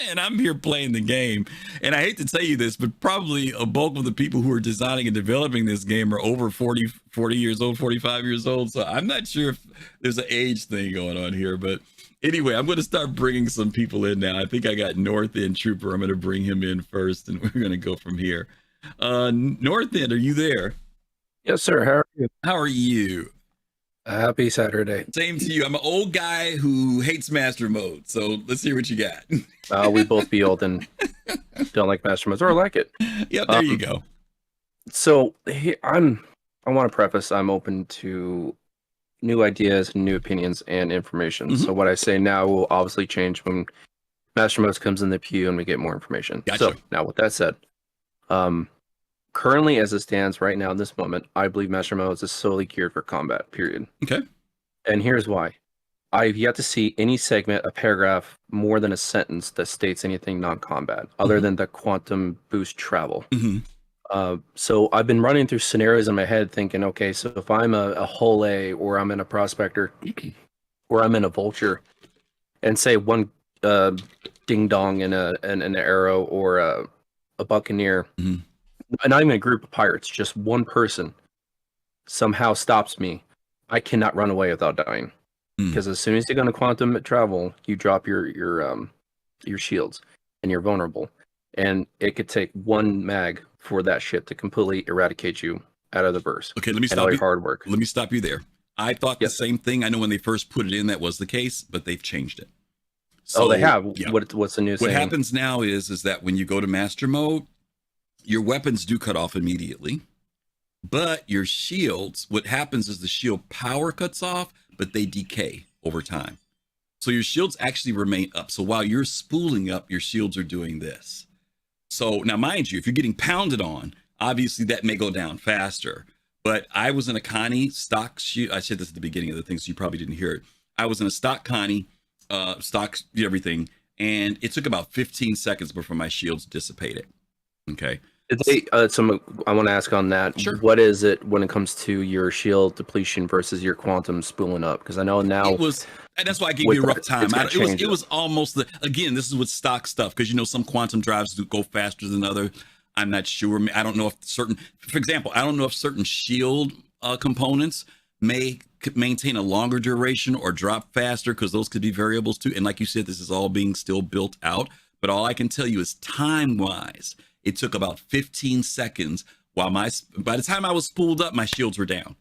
And I'm here playing the game. And I hate to tell you this, but probably a bulk of the people who are designing and developing this game are over 40 years old, 45 years old. So I'm not sure if there's an age thing going on here, but anyway, I'm going to start bringing some people in now. I think I got North End Trooper. I'm going to bring him in first, and we're going to go from here. North End, are you there? Yes, sir. How are you? How are you? Happy Saturday. Same to you. I'm an old guy who hates MasterModes, so let's hear what you got. We both be old and don't like MasterModes or like it. Yep, there you go. So I want to preface, I'm open to new ideas, new opinions, and information. Mm-hmm. So what I say now will obviously change when MasterModes comes in the queue and we get more information. Gotcha. So now with that said, currently as it stands right now in this moment, I believe MasterModes is solely geared for combat, period. Okay. And here's why. I've yet to see any segment, a paragraph, more than a sentence that states anything non-combat, other than the quantum boost travel. Mm-hmm. So I've been running through scenarios in my head thinking, okay, so if I'm a Hull A, or I'm in a Prospector, or I'm in a Vulture, and say one ding-dong in an Arrow or a Buccaneer, mm-hmm. not even a group of pirates, just one person somehow stops me, I cannot run away without dying. Because as soon as you go into quantum travel, you drop your shields and you're vulnerable. And it could take one mag for that ship to completely eradicate you out of the verse. Okay, let me and stop all you. your hard work. Let me stop you there. I thought the same thing. I know when they first put it in, that was the case, but they've changed it. So, they have. Yeah. What's the new? What happens now is that when you go to master mode, your weapons do cut off immediately, but your shields, what happens is the shield power cuts off, but they decay over time. So your shields actually remain up. So while you're spooling up, your shields are doing this. So now, mind you, if you're getting pounded on, obviously that may go down faster. But I was in a Connie stock shield. I said this at the beginning of the thing, so you probably didn't hear it. I was in a stock Connie, stock everything, and it took about 15 seconds before my shields dissipated. Okay. I want to ask on that. Sure. What is it when it comes to your shield depletion versus your quantum spooling up? Because I know now it was, and that's why I gave you a rough time. It was almost again. This is with stock stuff because some quantum drives do go faster than other. I'm not sure. I don't know if for example, I don't know if certain shield components may maintain a longer duration or drop faster because those could be variables too. And like you said, this is all being still built out. But all I can tell you is time-wise, it took about 15 seconds while by the time I was spooled up, my shields were down.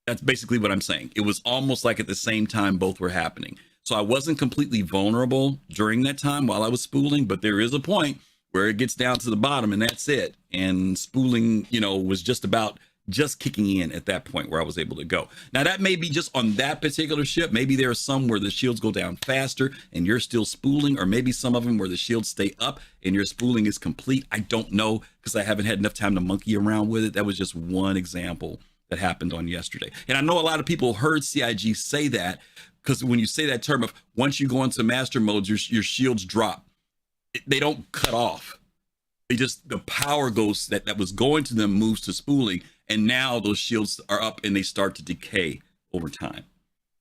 That's basically what I'm saying. It was almost like at the same time both were happening. So I wasn't completely vulnerable during that time while I was spooling, but there is a point where it gets down to the bottom and that's it. And spooling, was just kicking in at that point where I was able to go. Now that may be just on that particular ship. Maybe there are some where the shields go down faster and you're still spooling, or maybe some of them where the shields stay up and your spooling is complete. I don't know because I haven't had enough time to monkey around with it. That was just one example that happened on yesterday. And I know a lot of people heard CIG say that because when you say that term of once you go into master modes, your shields drop. They don't cut off. The power goes that was going to them moves to spooling. And now those shields are up and they start to decay over time.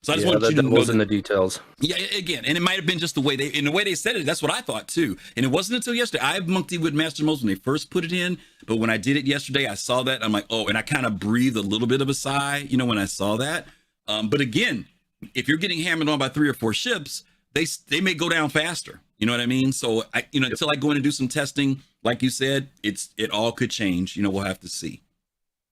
So I just want you to know that in the details. Yeah, again, and it might have been just the way they said it. That's what I thought too. And it wasn't until yesterday. I monkeyed with master modes when they first put it in, but when I did it yesterday, I saw that. I'm like, oh, and I kind of breathed a little bit of a sigh, when I saw that. But again, if you're getting hammered on by 3 or 4 ships, they may go down faster. You know what I mean? So until I go in and do some testing, like you said, it all could change. We'll have to see.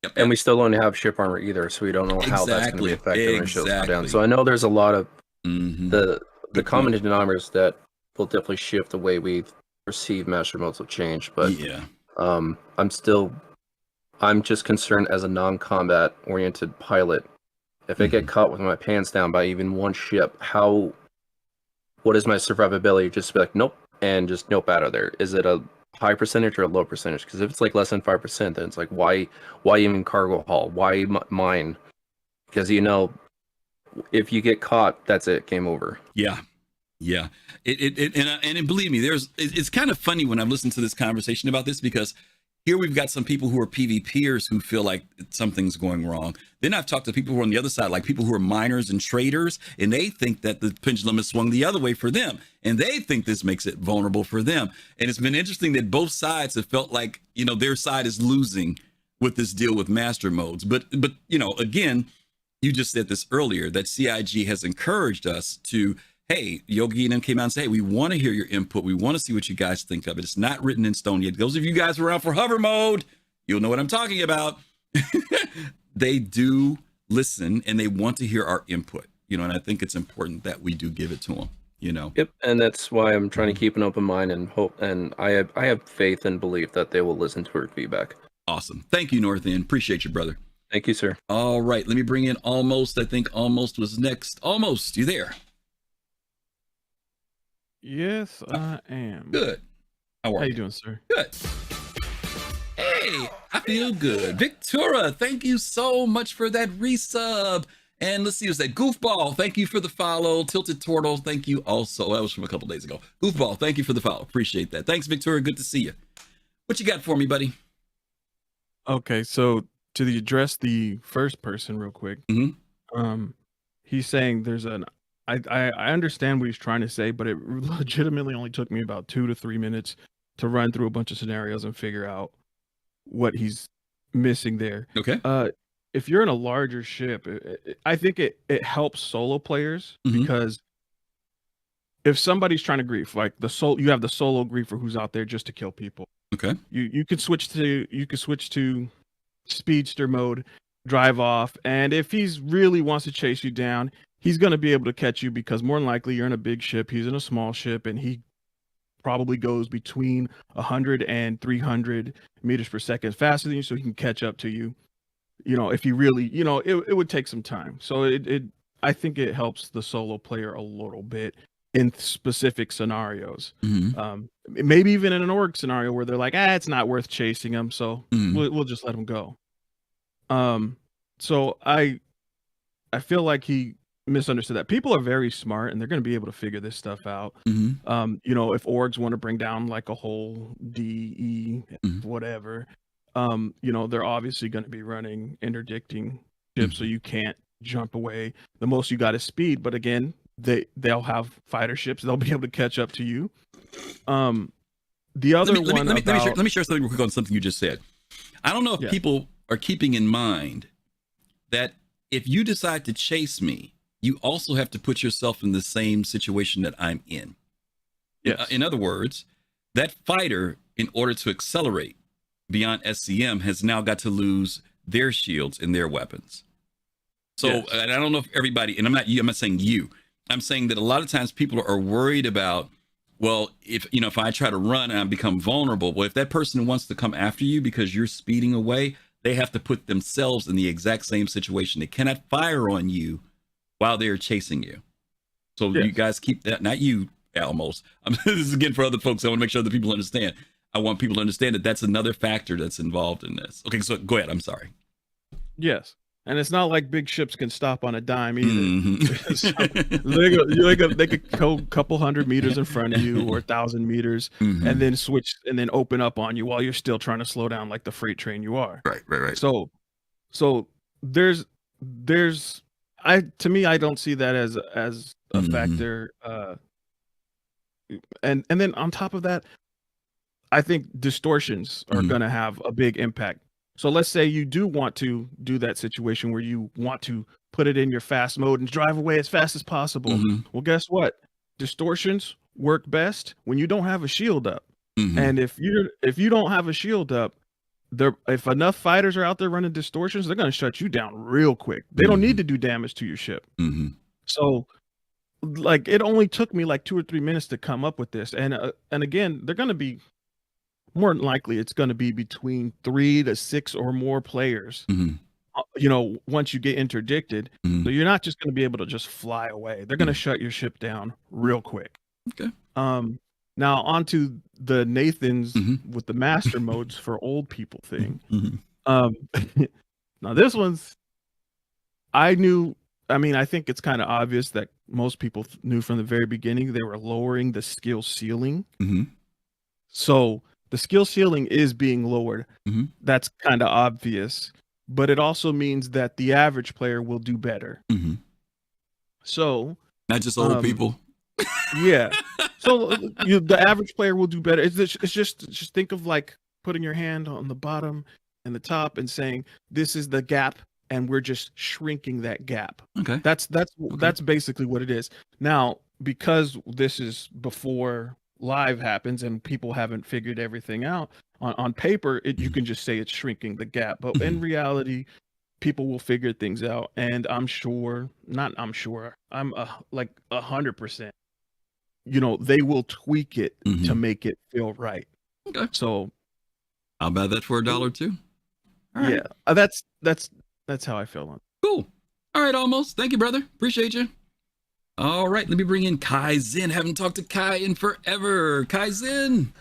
Yep. And we still don't have ship armor either, so we don't know how that's going to be affected when shields go down. So I know there's a lot of the common denominators that will definitely shift the way we perceive master modes will change. But I'm just concerned as a non-combat oriented pilot. If I get caught with my pants down by even one ship, what is my survivability? Just be like, nope, and just nope out of there. Is it a high percentage or a low percentage? Because if it's like less than 5%, then it's like why even cargo haul? Why mine? Because if you get caught, that's it, game over. Yeah. And believe me, it's kind of funny when I've listened to this conversation about this because here we've got some people who are PvPers who feel like something's going wrong. Then I've talked to people who are on the other side, like people who are miners and traders, and they think that the pendulum has swung the other way for them. And they think this makes it vulnerable for them. And it's been interesting that both sides have felt like, their side is losing with this deal with master modes. But again, you just said this earlier, that CIG has encouraged us to, hey, Yogi and them came out and said, hey, we want to hear your input. We want to see what you guys think of it. It's not written in stone yet. Those of you guys who are around for hover mode, you'll know what I'm talking about. They do listen and they want to hear our input, and I think it's important that we do give it to them, Yep, and that's why I'm trying to keep an open mind and hope, and I have faith and belief that they will listen to our feedback. Awesome. Thank you, North End. Appreciate you, brother. Thank you, sir. All right, let me bring in Almost. I think Almost was next. Almost, you there? Yes, I am. Good. How you doing, sir? Good. Hey, I feel good. Victura, thank you so much for that resub. And let's see, was that Goofball? Thank you for the follow. Tilted Turtle, thank you also. That was from a couple days ago. Goofball, thank you for the follow. Appreciate that. Thanks, Victura. Good to see you. What you got for me, buddy? Okay, so to address the first person real quick, he's saying there's I understand what he's trying to say, but it legitimately only took me about 2 to 3 minutes to run through a bunch of scenarios and figure out what he's missing there. Okay. If you're in a larger ship, I think it helps solo players because if somebody's trying to grief, like you have the solo griefer who's out there just to kill people. Okay. You could switch to speedster mode, drive off, and if he's really wants to chase you down, he's going to be able to catch you because more than likely you're in a big ship, he's in a small ship, and he probably goes between 100 and 300 meters per second faster than you, so he can catch up to you. If he really, it would take some time. So I think it helps the solo player a little bit in specific scenarios. Maybe even in an org scenario where they're like, it's not worth chasing him, so we'll just let him go. So I feel like he misunderstood that. People are very smart and they're going to be able to figure this stuff out. You know, if orgs want to bring down like a whole DE, whatever, you know, they're obviously going to be running interdicting ships, so you can't jump away. The most you got is speed, but again, they'll have fighter ships. They'll be able to catch up to you. The other one, let me share something real quick on something you just said. I don't know if people are keeping in mind that if you decide to chase me, you also have to put yourself in the same situation that I'm in. Yes. In other words, that fighter, in order to accelerate beyond SCM, has now got to lose their shields and their weapons. So, and I don't know if everybody, and I'm not saying you, I'm saying that a lot of times people are worried about, well, if I try to run and I become vulnerable, well, if that person wants to come after you because you're speeding away, they have to put themselves in the exact same situation. They cannot fire on you while they're chasing you. So you guys keep that, not you, Almos. This is again for other folks. I want to make sure that people understand. I want people to understand that that's another factor that's involved in this. Okay, so go ahead. I'm sorry. Yes. And it's not like big ships can stop on a dime either. So they could go a couple 100 meters in front of you or 1,000 meters and then switch and then open up on you while you're still trying to slow down like the freight train you are. Right. So there's to me, I don't see that as a factor. And then on top of that, I think distortions are going to have a big impact. So let's say you do want to do that situation where you want to put it in your fast mode and drive away as fast as possible. Well, guess what? Distortions work best when you don't have a shield up. And if you don't have a shield up, if enough fighters are out there running distortions, they're going to shut you down real quick. They don't need to do damage to your ship. So like it only took me like 2 or 3 minutes to come up with this. And again, they're going to be more than likely it's going to be between 3 to 6 or more players. Once you get interdicted, so you're not just going to be able to just fly away. They're going to shut your ship down real quick. Okay. Now onto the Nathan's with the master modes for old people thing. Now this one's, I think it's kind of obvious that most people knew from the very beginning they were lowering the skill ceiling. So the skill ceiling is being lowered. That's kind of obvious, but it also means that the average player will do better. So not just old people. Yeah. So the average player will do better. It's just think of like putting your hand on the bottom and the top and saying, this is the gap, and we're just shrinking that gap. Okay. That's basically what it is. Now, because this is before live happens and people haven't figured everything out on paper, you can just say it's shrinking the gap, but in reality people will figure things out. And I'm like 100%, they will tweak it to make it feel right. Okay. So I'll buy that for $1 too. All right. Yeah, that's how I feel on it. Cool. All right, Almost. Thank you, brother. Appreciate you. All right, let me bring in Kai Zin. Haven't talked to Kai in forever. Kai Zin,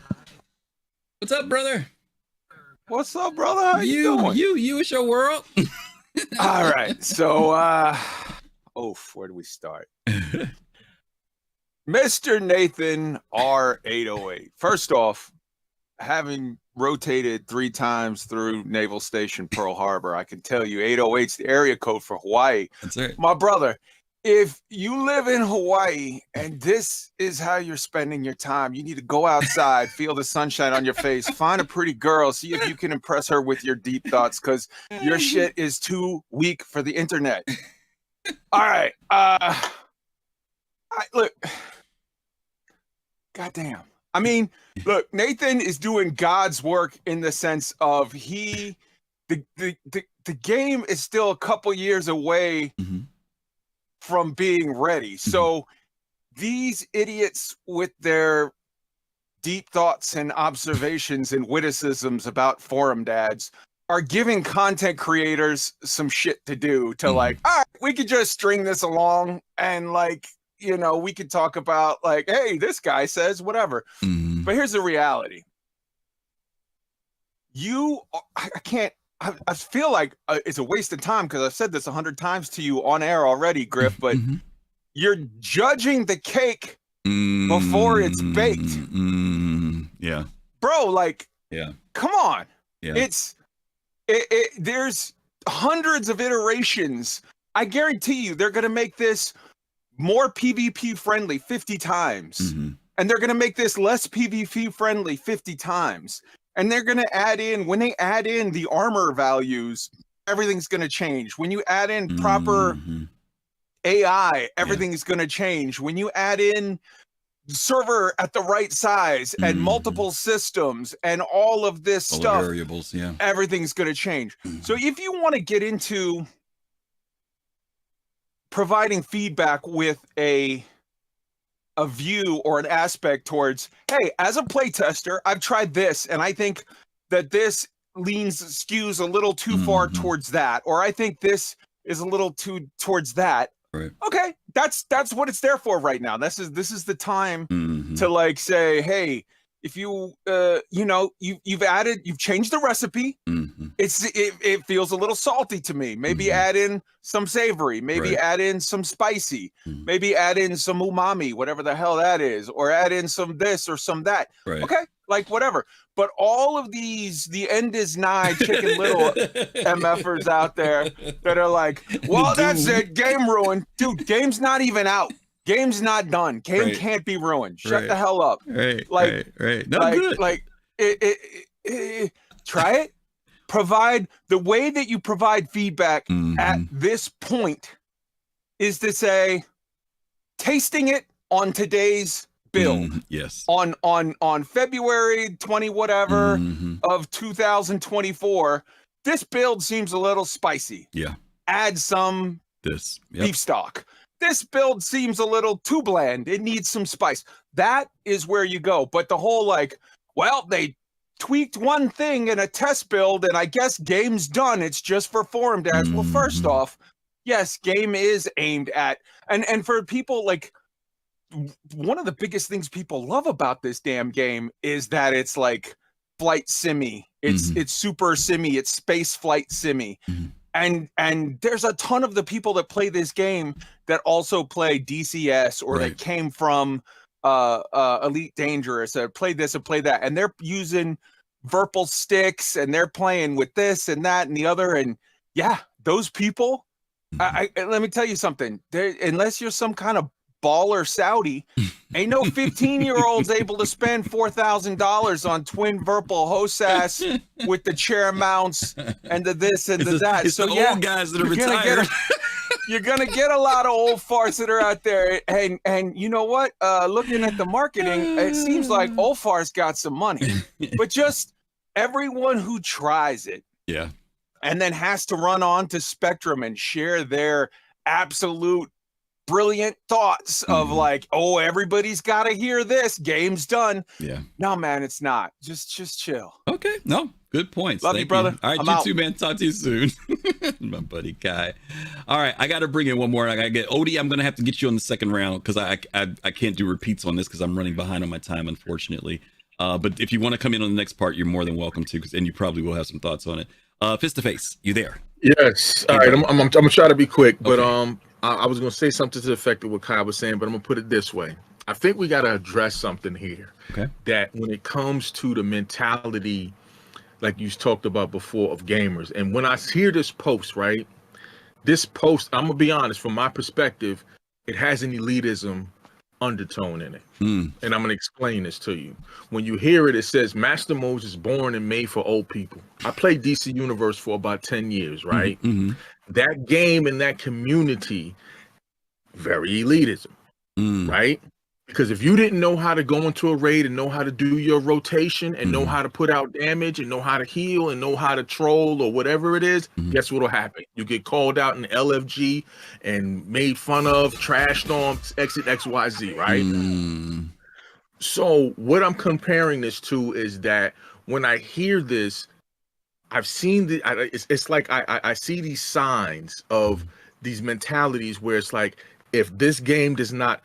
what's up, brother? What's up, brother? How you doing? You, it's your world. All right, so where do we start? Mr. Nathan R808. First off, having rotated 3 times through Naval Station Pearl Harbor, I can tell you 808's the area code for Hawaii. That's right. My brother, if you live in Hawaii and this is how you're spending your time, you need to go outside, feel the sunshine on your face, find a pretty girl, see if you can impress her with your deep thoughts, because your shit is too weak for the internet. All right. Look. Goddamn. I mean, look, Nathan is doing God's work in the sense of the game is still a couple years away from being ready. So these idiots with their deep thoughts and observations and witticisms about forum dads are giving content creators some shit to do to like, all right, we could just string this along and like, we could talk about like, hey, this guy says whatever. But here's the reality. I can't I feel like it's a waste of time because I've said this 100 times to you on air already, Griff, but you're judging the cake before it's baked. Yeah. Bro, like, yeah, come on. Yeah. There's hundreds of iterations. I guarantee you they're going to make this more PvP friendly 50 times. And they're going to make this less PvP friendly 50 times. And they're going to add in, when they add in the armor values, everything's going to change. When you add in proper AI, everything is going to change. When you add in server at the right size and multiple systems and all of this all stuff, the variables, yeah, everything's going to change. So if you want to get into providing feedback with a view or an aspect towards, hey, as a playtester, I've tried this and I think that this skews a little too far towards that, or I think this is a little too towards that. Right. Okay, that's what it's there for right now. This is the time to like say, hey, if you you've changed the recipe. It feels a little salty to me. Maybe add in some savory, maybe add in some spicy, maybe add in some umami, whatever the hell that is, or add in some this or some that. Right. Okay, like whatever. But all of these, the end is nigh, Chicken Little MFers out there that are like, well, that's it, game ruined. Dude, game's not even out. Game's not done. Game can't be ruined. Shut the hell up. Right. No, good. Try it. Provide the way that you provide feedback at this point is to say, tasting it on today's build. Yes. On February 20 whatever of 2024, this build seems a little spicy. Yeah. Add some beef stock. This build seems a little too bland. It needs some spice. That is where you go. But the whole like, well, they tweaked one thing in a test build and I guess game's done. It's just performed as well. First off, yes, game is aimed at and for people like, one of the biggest things people love about this damn game is that it's like flight simmy. It's super simmy. It's space flight simmy. And there's a ton of the people that play this game that also play DCS or that came from Elite Dangerous that played this and played that, and they're using Verpal sticks and they're playing with this and that and the other. And yeah, those people, I let me tell you something. Unless you're some kind of baller Saudi, ain't no 15-year-olds able to spend $4,000 on twin Verpal Hosas with the chair mounts and the this and the that. It's so the old guys that are retired. You're gonna get a lot of old farts that are out there, and you know what? Looking at the marketing, it seems like old farts got some money, but just everyone who tries it, and then has to run on to Spectrum and share their absolute brilliant thoughts of like, oh, everybody's got to hear this. Game's done. Yeah. No, man, it's not. Just chill. Okay. No, good points. Love you, brother. All right, I'm you out. too, man. Talk to you soon. My buddy Kai. All right, I got to bring in one more. I got to get Odie. I'm going to have to get you on the second round because I can't do repeats on this because I'm running behind on my time, unfortunately. But if you want to come in on the next part, you're more than welcome to, and you probably will have some thoughts on it. Fist to Face, you there? Yes. All right. I'm gonna try to be quick, but I was gonna say something to the effect of what Kai was saying, but I'm gonna put it this way. I think we gotta address something here. Okay. That when it comes to the mentality, like you talked about before, of gamers, and when I hear this post, right? This post, I'm gonna be honest, from my perspective, it has an elitism undertone in it. And I'm going to explain this to you. When you hear it, it says MasterModes is born and made for old people. I played DC Universe for about 10 years, right? That game and that community, very elitism, right? Because if you didn't know how to go into a raid and know how to do your rotation and know how to put out damage and know how to heal and know how to troll or whatever it is, guess what'll happen? You get called out in LFG and made fun of, trashed on, exit XYZ, right? So what I'm comparing this to is that when I hear this, I've seen it's like I see these signs of these mentalities where it's like, if this game does not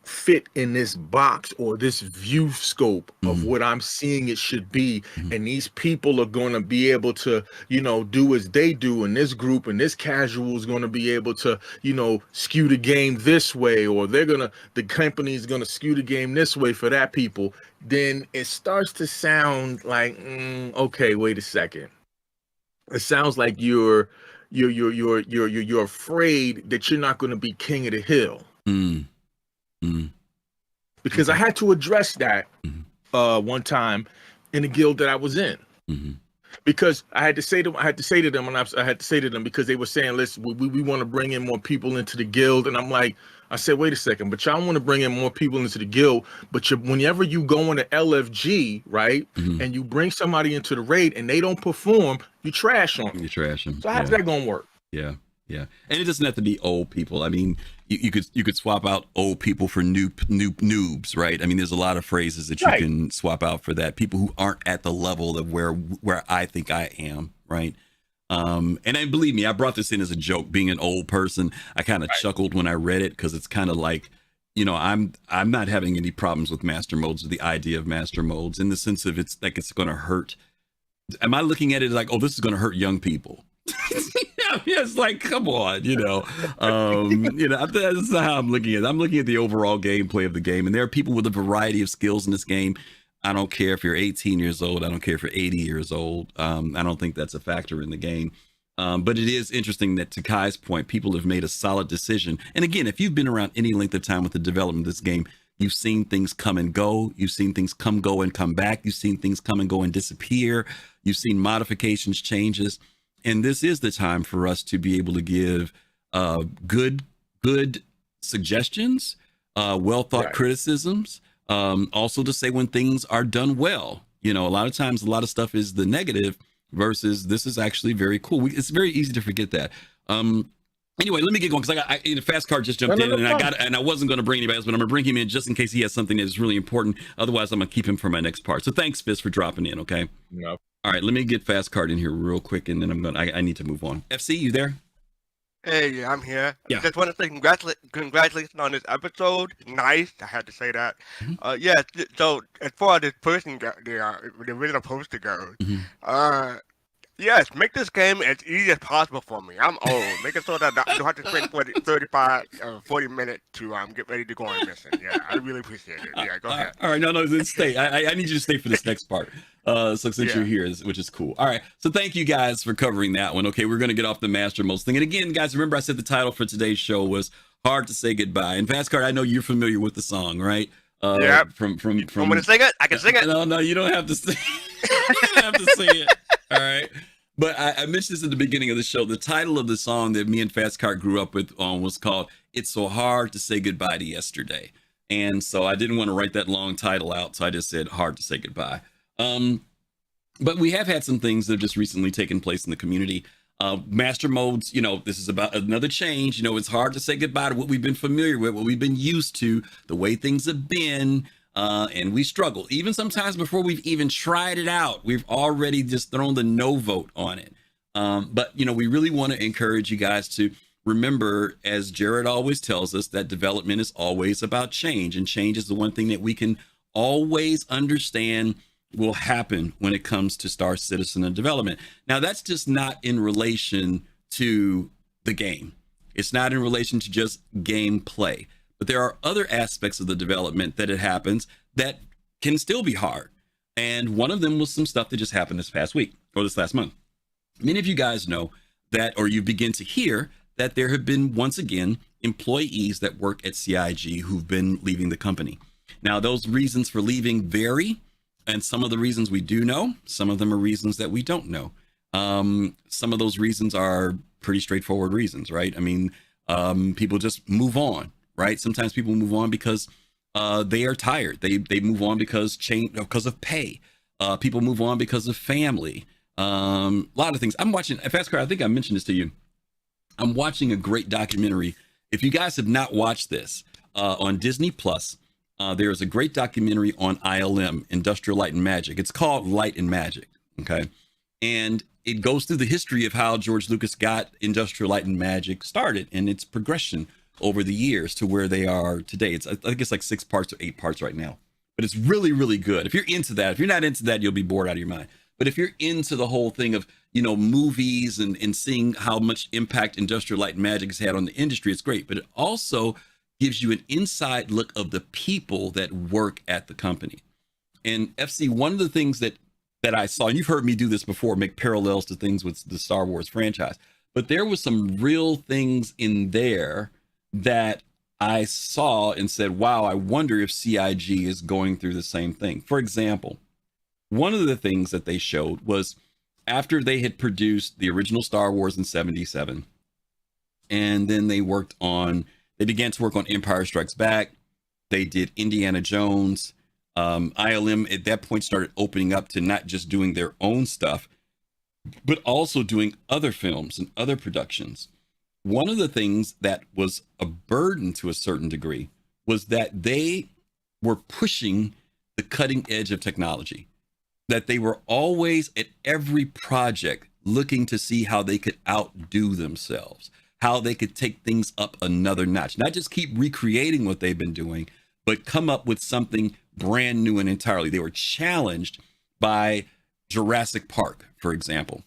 fit in this box or this view scope of what I'm seeing it should be. And these people are going to be able to, you know, do as they do in this group, and this casual is going to be able to, you know, skew the game this way, or the company is going to skew the game this way for that people. Then it starts to sound like, okay, wait a second. It sounds like you're afraid that you're not going to be king of the hill. Because I had to address that one time in the guild that I was in. Because I had to say to them, because they were saying, listen, we want to bring in more people into the guild. And I'm like, I said, wait a second, but y'all want to bring in more people into the guild, but whenever you go into LFG, right, and you bring somebody into the raid and they don't perform, you trash them. You trash them. So how's that going to work? Yeah. And it doesn't have to be old people. I mean, you could swap out old people for noobs, right? I mean, there's a lot of phrases that you can swap out for that. People who aren't at the level of where I think I am, right? And believe me, I brought this in as a joke. Being an old person, I kind of chuckled when I read it, because it's kind of like, you know, I'm not having any problems with MasterModes, or the idea of MasterModes, in the sense of it's like it's going to hurt. Am I looking at it like, oh, this is going to hurt young people? It's like, come on, you know, that's not how I'm looking at it. I'm looking at the overall gameplay of the game, and there are people with a variety of skills in this game. I don't care if you're 18 years old. I don't care if you're 80 years old. I don't think that's a factor in the game. But it is interesting that, to Kai's point, people have made a solid decision. And again, if you've been around any length of time with the development of this game, you've seen things come and go. You've seen things come, go, and come back. You've seen things come and go and disappear. You've seen modifications, changes. And this is the time for us to be able to give good suggestions, well thought criticisms, also to say when things are done well. You know, a lot of times, a lot of stuff is the negative versus this is actually very cool. It's very easy to forget that. Anyway, let me get going, because the fast card just jumped in, and I wasn't going to bring anybody else, but I'm going to bring him in just in case he has something that is really important. Otherwise, I'm going to keep him for my next part. So thanks, Fist, for dropping in. Okay. No. All right, let me get fast card in here real quick, and then I need to move on. FC, you there? Hey, I'm here. Yeah. Just want to say congratulations on this episode. Nice. I had to say that. So as far as this person, the original poster goes, yes, make this game as easy as possible for me. I'm old. Make it so that I don't have to spend 40 minutes to get ready to go on a mission. Yeah, I really appreciate it. Yeah, go ahead. All right, no, stay. I need you to stay for this next part. So since you're here, which is cool. All right, so thank you guys for covering that one. Okay, we're going to get off the MasterModes thing. And again, guys, remember I said the title for today's show was Hard to Say Goodbye. And Fast Card, I know you're familiar with the song, right? Yeah. From I'm going to sing it? I can sing it. No, you don't have to sing. You don't have to sing it. All right. But I mentioned this at the beginning of the show. The title of the song that me and Fast Card grew up with was called It's So Hard to Say Goodbye to Yesterday. And so I didn't want to write that long title out, so I just said Hard to Say Goodbye. But we have had some things that have just recently taken place in the community. MasterModes, you know, this is about another change. You know, it's hard to say goodbye to what we've been familiar with, what we've been used to, the way things have been. And we struggle. Even sometimes before we've even tried it out, we've already just thrown the no vote on it. But, you know, we really want to encourage you guys to remember, as Jared always tells us, that development is always about change. And change is the one thing that we can always understand will happen when it comes to Star Citizen and development. Now, that's just not in relation to the game. It's not in relation to just gameplay. But there are other aspects of the development that it happens that can still be hard. And one of them was some stuff that just happened this past week or this last month. Many of you guys know that, or you begin to hear that there have been, once again, employees that work at CIG who've been leaving the company. Now, those reasons for leaving vary. And some of the reasons we do know, some of them are reasons that we don't know. Some of those reasons are pretty straightforward reasons, right? I mean, people just move on. Right? Sometimes people move on because they are tired. They move on because of pay. People move on because of family. A lot of things. I'm watching, Fast Car, I think I mentioned this to you. I'm watching a great documentary. If you guys have not watched this, on Disney Plus, there is a great documentary on ILM, Industrial Light and Magic. It's called Light and Magic. Okay. And it goes through the history of how George Lucas got Industrial Light and Magic started and its progression over the years to where they are today. I think it's like 6 parts or 8 parts right now, but it's really, really good. If you're into that, if you're not into that, you'll be bored out of your mind. But if you're into the whole thing of, movies and seeing how much impact Industrial Light and Magic has had on the industry, it's great. But it also gives you an inside look of the people that work at the company. And FC, one of the things that I saw, and you've heard me do this before, make parallels to things with the Star Wars franchise, but there was some real things in there that I saw and said, wow, I wonder if CIG is going through the same thing. For example, one of the things that they showed was after they had produced the original Star Wars in 77, and then they began to work on Empire Strikes Back. They did Indiana Jones. ILM at that point started opening up to not just doing their own stuff, but also doing other films and other productions. One of the things that was a burden to a certain degree was that they were pushing the cutting edge of technology, that they were always at every project looking to see how they could outdo themselves, how they could take things up another notch, not just keep recreating what they've been doing, but come up with something brand new and entirely. They were challenged by Jurassic Park, for example.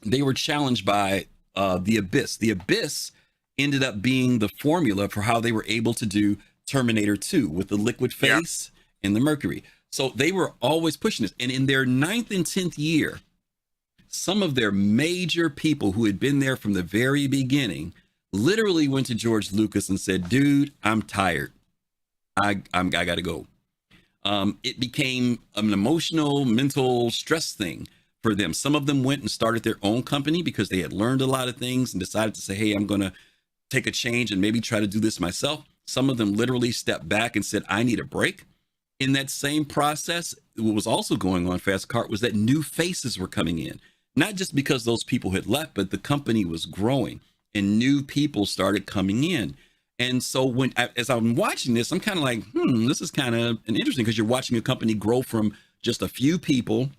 They were challenged by The Abyss. The Abyss ended up being the formula for how they were able to do Terminator 2 with the liquid face and the Mercury. So they were always pushing this. And in their 9th and 10th year, some of their major people who had been there from the very beginning literally went to George Lucas and said, dude, I'm tired. I got to go. It became an emotional, mental stress thing for them. Some of them went and started their own company because they had learned a lot of things and decided to say, hey, I'm going to take a change and maybe try to do this myself. Some of them literally stepped back and said, I need a break. In that same process, what was also going on, Fast Cart, was that new faces were coming in, not just because those people had left, but the company was growing and new people started coming in. And so as I'm watching this, I'm kind of like, this is kind of interesting, because you're watching a company grow from just a few people,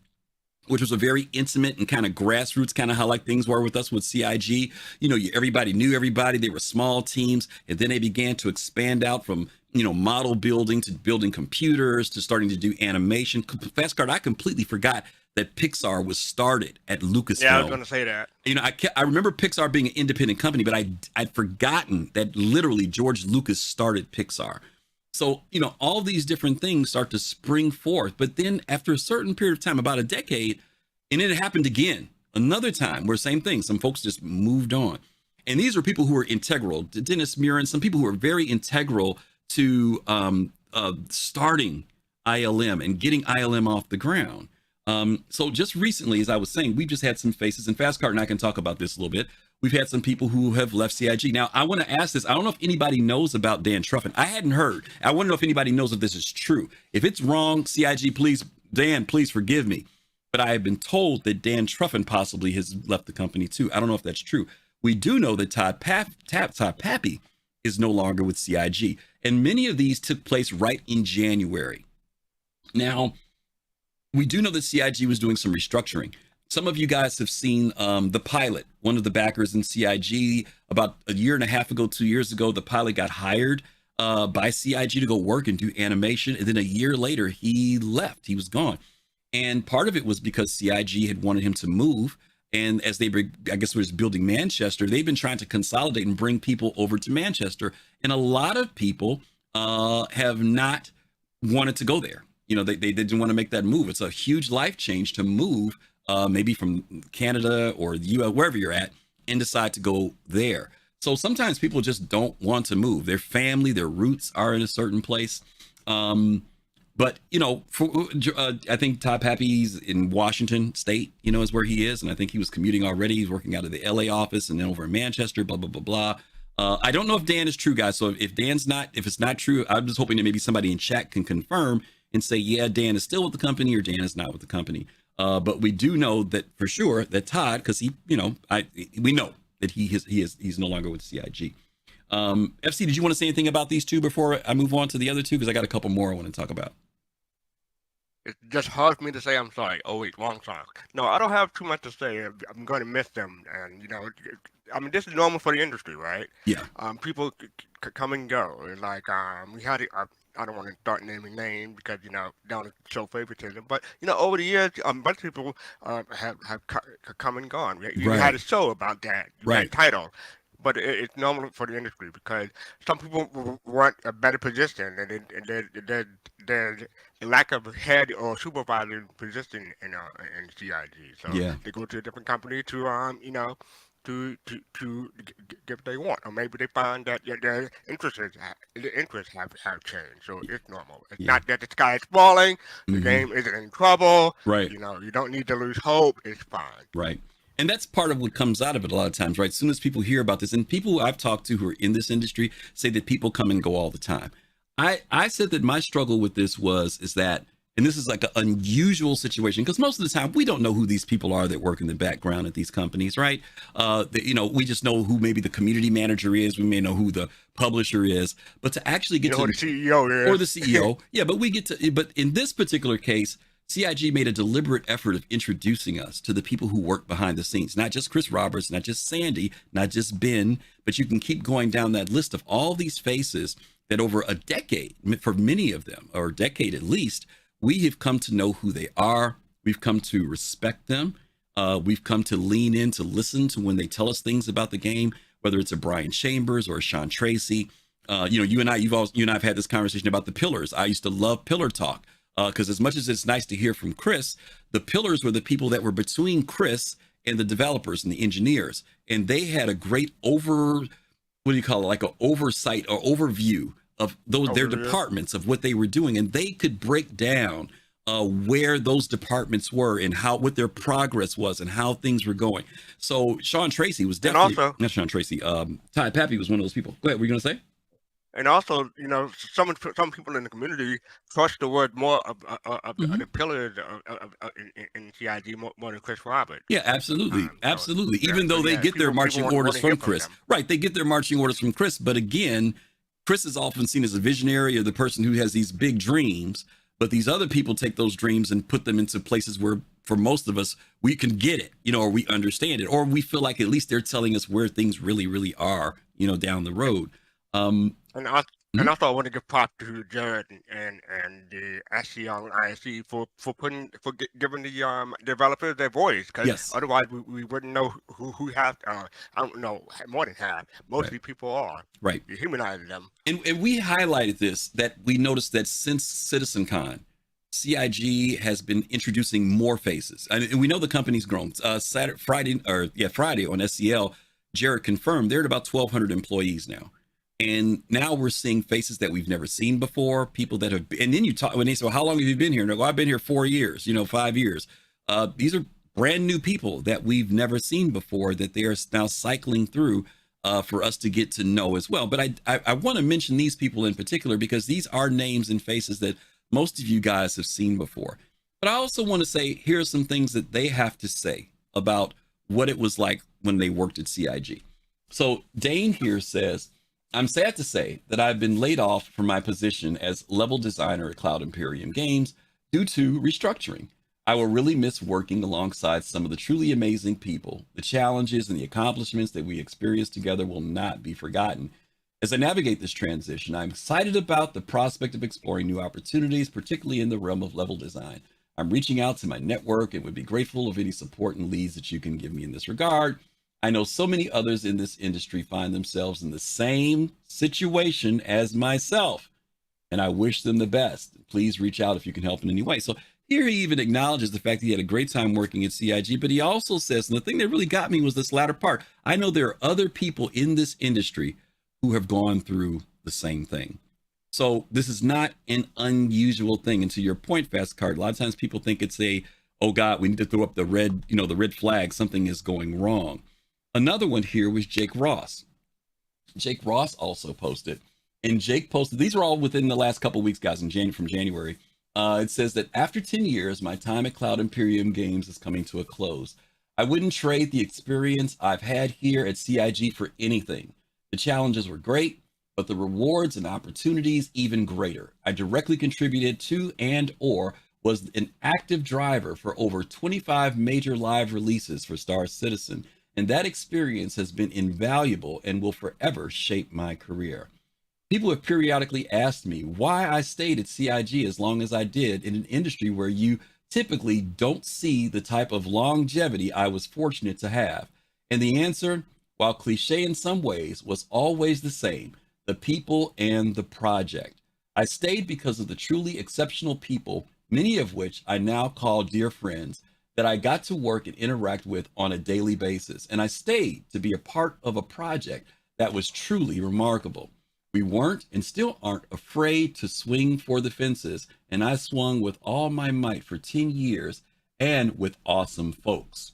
which was a very intimate and kind of grassroots, kind of how like things were with us with CIG. Everybody knew everybody. They were small teams. And then they began to expand out from, model building to building computers to starting to do animation. Fast Card, I completely forgot that Pixar was started at Lucasfilm. Yeah, I was going to say that. I remember Pixar being an independent company, but I'd forgotten that literally George Lucas started Pixar. So, all these different things start to spring forth. But then after a certain period of time, about a decade, and it happened again, another time where same thing, some folks just moved on. And these are people who were integral, Dennis Murin, some people who were very integral to starting ILM and getting ILM off the ground. So just recently, as I was saying, we've just had some faces, and Fast Cart and I can talk about this a little bit. We've had some people who have left CIG. Now, I want to ask this. I don't know if anybody knows about Dan Truffin. I hadn't heard. I want to know if anybody knows if this is true. If it's wrong, CIG, please, Dan, please forgive me. But I have been told that Dan Truffin possibly has left the company too. I don't know if that's true. We do know that Todd Pappy is no longer with CIG. And many of these took place right in January. Now, we do know that CIG was doing some restructuring. Some of you guys have seen the pilot. One of the backers in CIG, about a year and a half ago, 2 years ago, the pilot got hired by CIG to go work and do animation. And then a year later, he left. He was gone. And part of it was because CIG had wanted him to move. And as they, I guess, was building Manchester, they've been trying to consolidate and bring people over to Manchester. And a lot of people have not wanted to go there. They didn't want to make that move. It's a huge life change to move maybe from Canada or the US, wherever you're at, and decide to go there. So sometimes people just don't want to move. Their family, their roots are in a certain place. But, I think Todd Pappy's in Washington State, is where he is. And I think he was commuting already. He's working out of the LA office and then over in Manchester, blah, blah, blah, blah. I don't know if Dan is true, guys. So if it's not true, I'm just hoping that maybe somebody in chat can confirm and say, yeah, Dan is still with the company or Dan is not with the company. But we do know that for sure that Todd, because we know that he's no longer with CIG. FC, did you want to say anything about these two before I move on to the other two? Because I got a couple more I want to talk about. It's just hard for me to say I'm sorry. Oh wait, wrong song. No, I don't have too much to say. I'm going to miss them, and I mean, this is normal for the industry, right? Yeah. People come and go. It's like we had. I don't want to start naming names because don't show favoritism. But over the years, a bunch of people have come and gone. You had a show about that. You had a title. But it's normal for the industry because some people want a better position, and there's a lack of head or supervisor position in CIG. So they go to a different company to to get what they want, or maybe they find that their interests have changed. So it's normal. It's not that the sky is falling. The game isn't in trouble. Right. You don't need to lose hope. It's fine. Right. And that's part of what comes out of it a lot of times, right? As soon as people hear about this, and people I've talked to who are in this industry say that people come and go all the time. I said that my struggle with this is that, and this is like an unusual situation, because most of the time we don't know who these people are that work in the background at these companies, right? We just know who maybe the community manager is. We may know who the publisher is, but to actually get to the CEO is. Or the CEO. Yeah, but in this particular case, CIG made a deliberate effort of introducing us to the people who work behind the scenes, not just Chris Roberts, not just Sandy, not just Ben, but you can keep going down that list of all these faces that over a decade, for many of them, or a decade at least, we have come to know who they are. We've come to respect them. We've come to lean in to listen to when they tell us things about the game, whether it's a Brian Chambers or a Sean Tracy. You and I have had this conversation about the pillars. I used to love pillar talk. Because as much as it's nice to hear from Chris, the pillars were the people that were between Chris and the developers and the engineers. And they had a great oversight or overview of their departments, of what they were doing. And they could break down where those departments were and what their progress was and how things were going. So Sean Tracy was definitely, not Sean Tracy, Ty Pappy was one of those people. Go ahead, what were you going to say? And also, some people in the community trust the word more of the pillars in CIG more than Chris Roberts. Yeah, absolutely. Absolutely. Even though they get their marching orders from Chris. Right. They get their marching orders from Chris. But again, Chris is often seen as a visionary or the person who has these big dreams. But these other people take those dreams and put them into places where, for most of us, we can get it, or we understand it, or we feel like at least they're telling us where things really, really are, down the road. And also, I want to give props to Jared and the SCL and ISC for giving the developers their voice, because otherwise we wouldn't know who have. I don't know, more than half. Mostly people are. Right. You humanize them. And we highlighted this, that we noticed that since CitizenCon, CIG has been introducing more faces, and we know the company's grown. Friday on SCL, Jared confirmed they're at about 1,200 employees now. And now we're seeing faces that we've never seen before, people that have, and then you talk, when they say, well, how long have you been here? And I go, I've been here 4 years, 5 years. These are brand new people that we've never seen before, that they are now cycling through for us to get to know as well. But I want to mention these people in particular, because these are names and faces that most of you guys have seen before. But I also want to say, here are some things that they have to say about what it was like when they worked at CIG. So Dane here says, I'm sad to say that I've been laid off from my position as level designer at Cloud Imperium Games due to restructuring. I will really miss working alongside some of the truly amazing people. The challenges and the accomplishments that we experienced together will not be forgotten. As I navigate this transition, I'm excited about the prospect of exploring new opportunities, particularly in the realm of level design. I'm reaching out to my network and would be grateful of any support and leads that you can give me in this regard. I know so many others in this industry find themselves in the same situation as myself, and I wish them the best. Please reach out if you can help in any way. So here he even acknowledges the fact that he had a great time working at CIG, but he also says, and the thing that really got me was this latter part, I know there are other people in this industry who have gone through the same thing. So this is not an unusual thing. And to your point, Fast Card, a lot of times people think it's oh God, we need to throw up the red flag, something is going wrong. Another one here was Jake Ross. Jake Ross also posted, and Jake posted, these are all within the last couple of weeks, guys, from January. It says that after 10 years, my time at Cloud Imperium Games is coming to a close. I wouldn't trade the experience I've had here at CIG for anything. The challenges were great, but the rewards and opportunities even greater. I directly contributed to and/or was an active driver for over 25 major live releases for Star Citizen, and that experience has been invaluable and will forever shape my career. People have periodically asked me why I stayed at CIG as long as I did in an industry where you typically don't see the type of longevity I was fortunate to have. And the answer, while cliche in some ways, was always the same: the people and the project. I stayed because of the truly exceptional people, many of which I now call dear friends, that I got to work and interact with on a daily basis. And I stayed to be a part of a project that was truly remarkable. We weren't and still aren't afraid to swing for the fences, and I swung with all my might for 10 years and with awesome folks.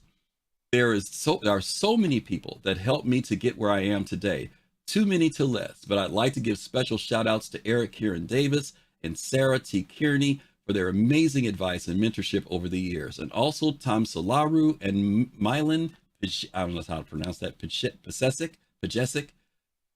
There are so many people that helped me to get where I am today, too many to list, but I'd like to give special shout outs to Eric Kieran Davis and Sarah T. Kearney for their amazing advice and mentorship over the years, and also Tom Solaru and Mylan, I don't know how to pronounce that, Pajesic,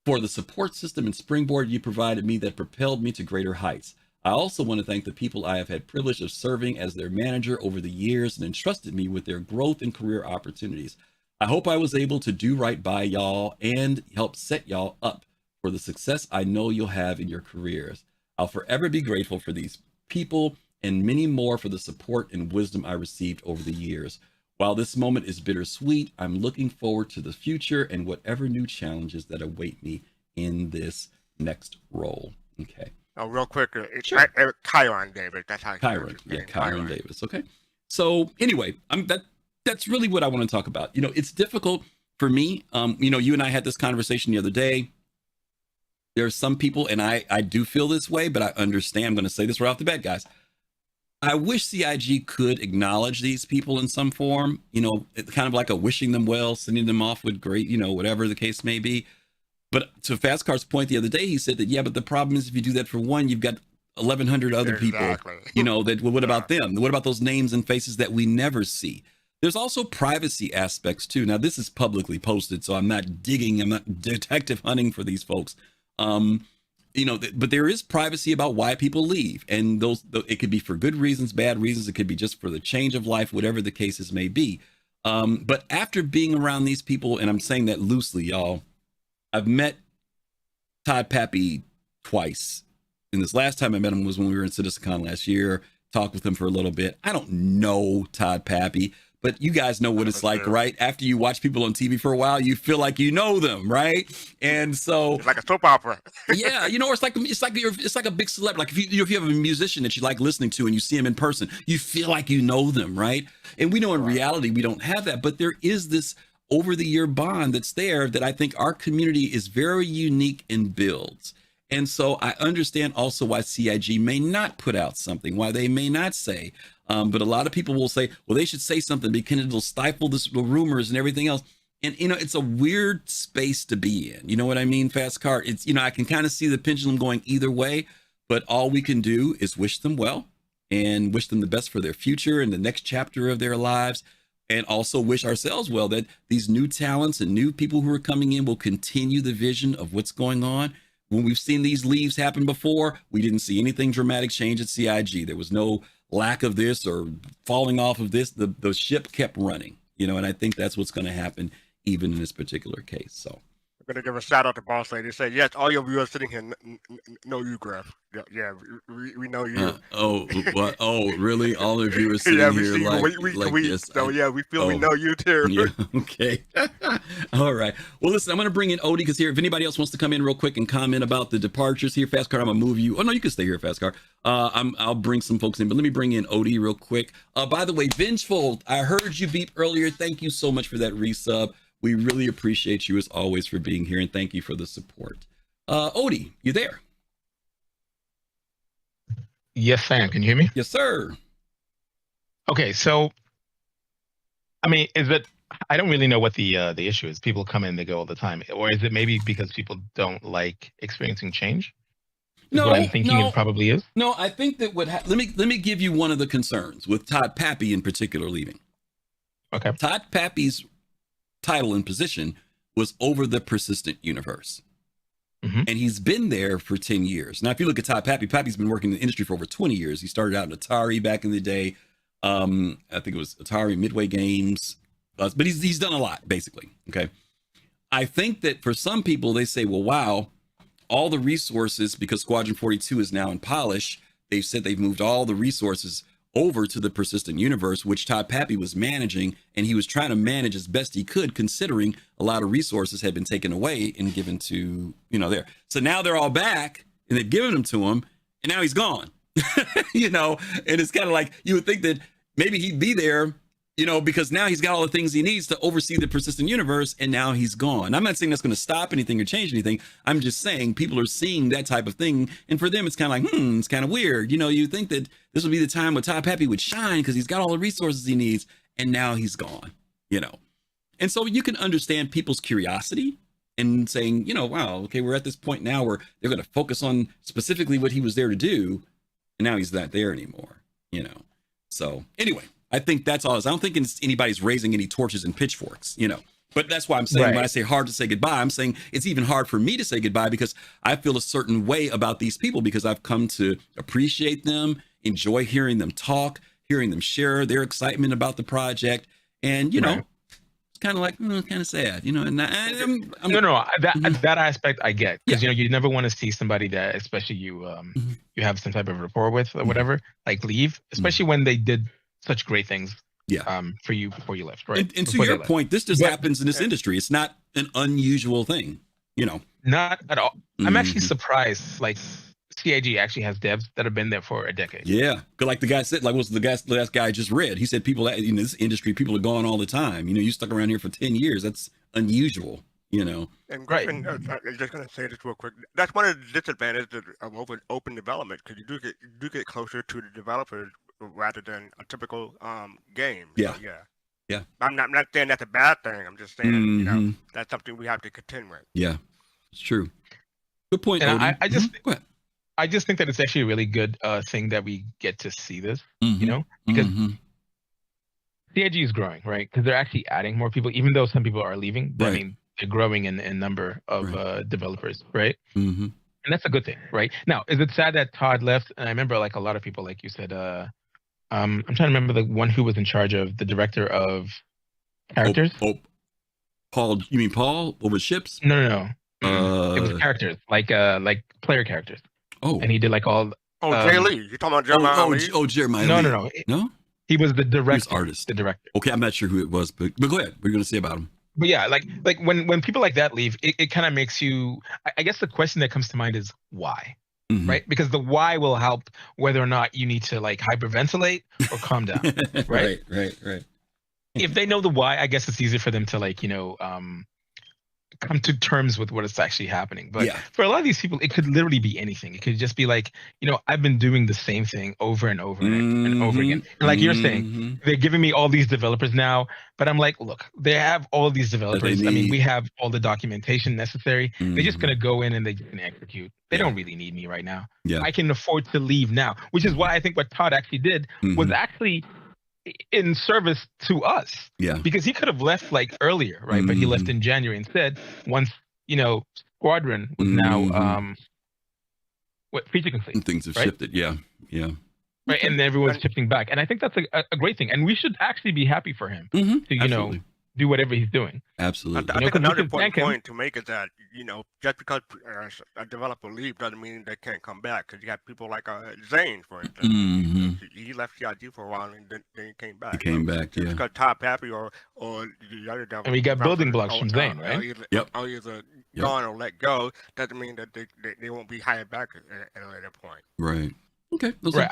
for the support system and springboard you provided me that propelled me to greater heights. I also want to thank the people I have had privilege of serving as their manager over the years and entrusted me with their growth and career opportunities. I hope I was able to do right by y'all and help set y'all up for the success I know you'll have in your careers. I'll forever be grateful for these people and many more for the support and wisdom I received over the years. While this moment is bittersweet, I'm looking forward to the future and whatever new challenges that await me in this next role. Okay. Oh, real quick, it's Sure. Chiron Davis. That's how Chiron. Yeah, Chiron Davis. Okay. So anyway, that's really what I want to talk about. You know, it's difficult for me. You know, you and I had this conversation the other day. There are some people, and I do feel this way, but I understand. I'm going to say this right off the bat, guys. I wish CIG could acknowledge these people in some form, you know, kind of like a wishing them well, sending them off with great, you know, whatever the case may be. But to Fastcar's point the other day, he said that, yeah, but the problem is if you do that for one, you've got 1,100 other people, you know, that, well, what about them? What about those names and faces that we never see? There's also privacy aspects too. Now, this is publicly posted, so I'm not digging, I'm not detective hunting for these folks. You know, but there is privacy about why people leave, and it could be for good reasons, bad reasons. It could be just for the change of life, whatever the cases may be. But after being around these people, and I'm saying that loosely, y'all, I've met Todd Pappy twice. And this last time I met him was when we were in CitizenCon last year. Talked with him for a little bit. I don't know Todd Pappy, but you guys know what it's like, right? After you watch people on TV for a while, you feel like you know them, right? And so it's like a soap opera. Yeah, you know, it's like a big celebrity. Like if you have a musician that you like listening to and you see him in person, you feel like you know them, right? And we know in reality we don't have that, but there is this over the year bond that's there that I think our community is very unique and builds. And so I understand also why CIG may not put out something, why they may not say. But a lot of people will say, well, they should say something because it'll stifle the rumors and everything else. And, you know, it's a weird space to be in. You know what I mean, Fast Car? It's, you know, I can kind of see the pendulum going either way, but all we can do is wish them well and wish them the best for their future and the next chapter of their lives. And also wish ourselves well that these new talents and new people who are coming in will continue the vision of what's going on. When we've seen these leaves happen before, we didn't see anything dramatic change at CIG. There was no lack of this or falling off of this. The ship kept running, you know, and I think that's what's going to happen even in this particular case. So I'm going to give a shout out to Boss Lady. Say, yes, all your viewers sitting here know you, Griff. Yeah, we know you. What? Oh, really? All the viewers sitting here yes. So yeah, we feel we know you too. Yeah, okay. All right. Well, listen, I'm going to bring in Odie because here, if anybody else wants to come in real quick and comment about the departures here, Fast Car, I'm going to move you. Oh, no, you can stay here, Fast Car. I'll bring some folks in, but let me bring in Odie real quick. By the way, Vengeful, I heard you beep earlier. Thank you so much for that resub. We really appreciate you as always for being here, and thank you for the support. Odie, you there? Yes, Sam. Can you hear me? Yes, sir. Okay, so I mean, I don't really know what the issue is. People come in, they go all the time, or is it maybe because people don't like experiencing change? No, what I'm thinking it probably is. No, I think that let me give you one of the concerns with Todd Pappy in particular leaving. Okay. Todd Pappy's title and position was over the persistent universe. and he's been there for 10 years. Now, if you look at Todd Pappy, Pappy's been working in the industry for over 20 years. He started out in Atari back in the day. I think it was Atari, Midway Games, but he's done a lot, basically. Okay. I think that for some people, they say, well, wow, all the resources, because Squadron 42 is now in polish, they've said they've moved all the resources over to the persistent universe, which Todd Pappy was managing, and he was trying to manage as best he could, considering a lot of resources had been taken away and given to, there. So now they're all back, and they've given them to him, and now he's gone. And it's kind of like, you would think that maybe he'd be there, because now he's got all the things he needs to oversee the persistent universe, and now he's gone. I'm not saying that's going to stop anything or change anything. I'm just saying people are seeing that type of thing, and for them, it's kind of like, it's kind of weird. You think that this would be the time where Todd Pappy would shine because he's got all the resources he needs, and now he's gone, And so you can understand people's curiosity and saying, wow, okay, we're at this point now where they're going to focus on specifically what he was there to do, and now he's not there anymore, So anyway, I think that's all. I don't think anybody's raising any torches and pitchforks, But that's why I'm saying when I say hard to say goodbye, I'm saying it's even hard for me to say goodbye because I feel a certain way about these people because I've come to appreciate them, enjoy hearing them talk, hearing them share their excitement about the project. And, it's kind of like, kind of sad, and that aspect I get because, you never want to see somebody that, especially you have some type of rapport with or whatever, like leave, especially when they did such great things for you before you left, right? And to your point, this just happens in this industry. It's not an unusual thing, Not at all. I'm actually surprised, like, CIG actually has devs that have been there for a decade. Yeah, like the guy said, like the last guy I just read, he said people in this industry, people are gone all the time. You stuck around here for 10 years. That's unusual, And Griffin, I'm just going to say this real quick. That's one of the disadvantages of open development because you do get closer to the developers rather than a typical game. Yeah. So, yeah. I'm not saying that's a bad thing. I'm just saying, that's something we have to contend with. Yeah, it's true. Good point. And Odin. I just think that it's actually a really good thing that we get to see this, because CIG is growing, right? Because they're actually adding more people, even though some people are leaving. But, I mean, they're growing in number of developers, right? And that's a good thing, right? Now, is it sad that Todd left? And I remember, like, a lot of people, like you said, I'm trying to remember the one who was in charge of the director of characters. Paul, you mean Paul over ships? No. It was characters, like player characters. Oh, and he did like all. Jay Lee. You're talking about Jeremiah Lee? Jeremiah Lee. No. He was the director. He was artist. The director. Okay, I'm not sure who it was, but go ahead. What are you going to say about him? But yeah, like when people like that leave, it kind of makes you. I guess the question that comes to mind is why, right? Because the why will help whether or not you need to like hyperventilate or calm down, right? Right. If they know the why, I guess it's easier for them to like come to terms with what is actually happening. But for a lot of these people, it could literally be anything. It could just be like, I've been doing the same thing over and over and over again. And like you're saying, they're giving me all these developers now, but I'm like, look, they have all these developers. I mean, we have all the documentation necessary. They're just going to go in and they're just going to execute. They don't really need me right now. I can afford to leave now, which is why I think what Todd actually did was actually in service to us, because he could have left like earlier, right? But he left in January instead. Once Squadron was now feature complete, things have shifted, right, and everyone's shifting back, and I think that's a great thing, and we should actually be happy for him to do whatever he's doing. Absolutely. I think another point to make is that just because a developer leaves doesn't mean they can't come back. Because you have people like Zane, for instance. He left CIG for a while and then he came back. Just because Todd Pappy or the other developer. And we got building blocks from Zane, right? Either gone or let go doesn't mean that they won't be hired back at a later point. Right. Okay. Right.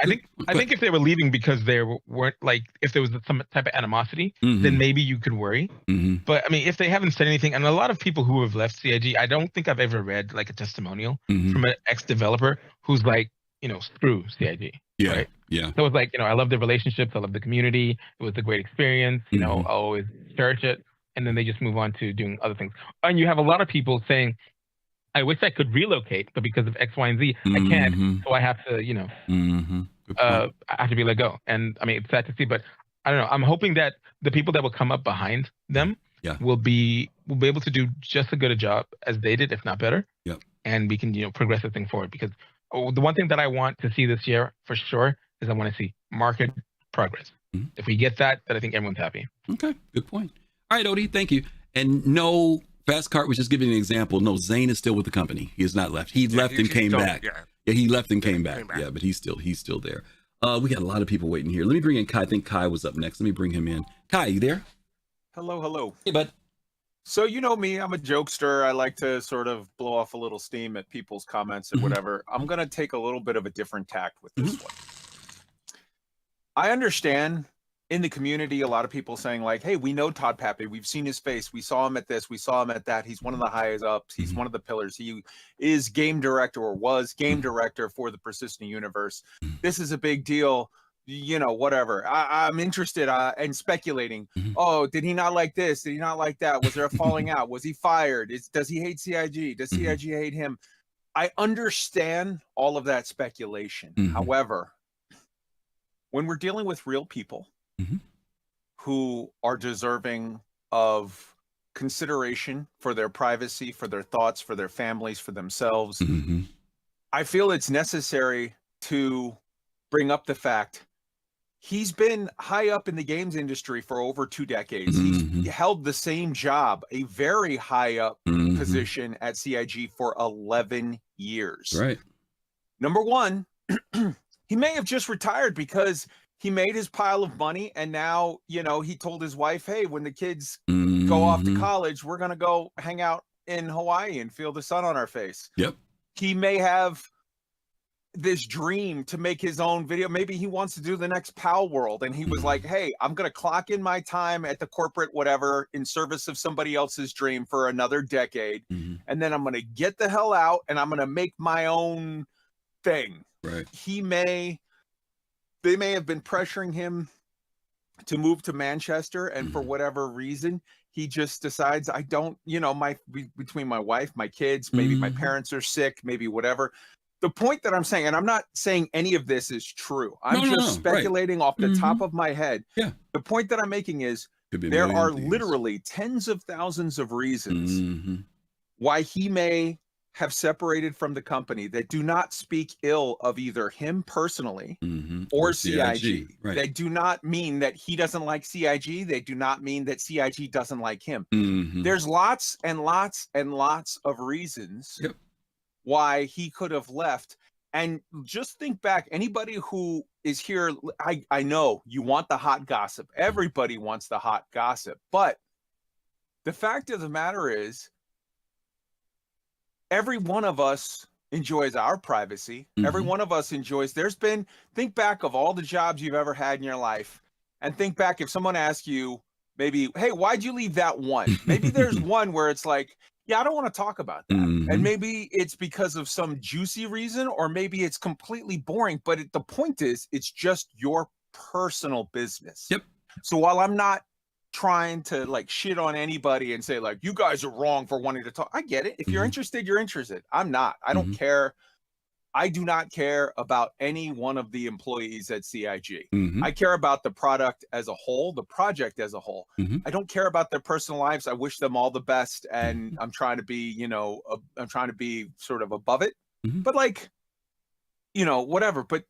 I think if they were leaving because they weren't like if there was some type of animosity, then maybe you could worry. But I mean, if they haven't said anything, and a lot of people who have left CIG, I don't think I've ever read like a testimonial from an ex-developer who's like, screw CIG. Yeah. Right? Yeah. So it's like, I love the relationships, I love the community. It was a great experience. I'll always cherish it. And then they just move on to doing other things. And you have a lot of people saying, I wish I could relocate, but because of X, Y, and Z, I can't. So I have to, I have to be let go. And I mean, it's sad to see, but I don't know. I'm hoping that the people that will come up behind them will be able to do just as good a job as they did, if not better. and we can progress the thing forward. Because the one thing that I want to see this year for sure is I want to see market progress. If we get that, then I think everyone's happy. Okay, good point. All right, Odie, thank you. And no, Fast Cart was just giving an example. No, Zane is still with the company. He has not left. He left and came back. Yeah, he left and came back. Yeah, but he's still there. We got a lot of people waiting here. Let me bring in Kai. I think Kai was up next. Let me bring him in. Kai, you there? Hello. Hey, bud. So you know me, I'm a jokester. I like to sort of blow off a little steam at people's comments and whatever. I'm going to take a little bit of a different tact with this one. I understand in the community, a lot of people saying like, hey, we know Todd Pappy. We've seen his face. We saw him at this. We saw him at that. He's one of the highest ups. He's one of the pillars. He is game director or was game director for the Persistent Universe. This is a big deal. Whatever. I'm interested in speculating. Oh, did he not like this? Did he not like that? Was there a falling out? Was he fired? Does he hate CIG? Does CIG hate him? I understand all of that speculation. However, when we're dealing with real people who are deserving of consideration for their privacy, for their thoughts, for their families, for themselves, I feel it's necessary to bring up the fact he's been high up in the games industry for over 2 decades. He's held the same job, a very high up position at CIG for 11 years. Right. Number one, he may have just retired because he made his pile of money and now, he told his wife, hey, when the kids go off to college, we're going to go hang out in Hawaii and feel the sun on our face. Yep. He may have this dream to make his own video. Maybe he wants to do the next Pal World. And he was like, hey, I'm going to clock in my time at the corporate whatever in service of somebody else's dream for another decade. And then I'm going to get the hell out and I'm going to make my own thing. Right. They may have been pressuring him to move to Manchester. And for whatever reason, he just decides, I don't, between my wife, my kids, maybe my parents are sick, maybe whatever. The point that I'm saying, and I'm not saying any of this is true. I'm just speculating off the top of my head. Yeah. The point that I'm making is there are literally tens of thousands of reasons why he may have separated from the company that do not speak ill of either him personally or CIG. Right. They do not mean that he doesn't like CIG. They do not mean that CIG doesn't like him. There's lots and lots and lots of reasons why he could have left. And just think back, anybody who is here, I know you want the hot gossip. Everybody wants the hot gossip. But the fact of the matter is, every one of us enjoys our privacy. Every one of us enjoys, think back of all the jobs you've ever had in your life and think back if someone asks you maybe, hey, why'd you leave that one? Maybe there's one where it's like, yeah, I don't want to talk about that. And maybe it's because of some juicy reason, or maybe it's completely boring, but the point is, it's just your personal business. Yep. So while I'm not trying to like shit on anybody and say like, you guys are wrong for wanting to talk, I get it. If you're interested, you're interested. I'm not. I don't care. I do not care about any one of the employees at CIG. I care about the product as a whole, the project as a whole. I don't care about their personal lives. I wish them all the best. And I'm trying to be, I'm trying to be sort of above it, but like, whatever. But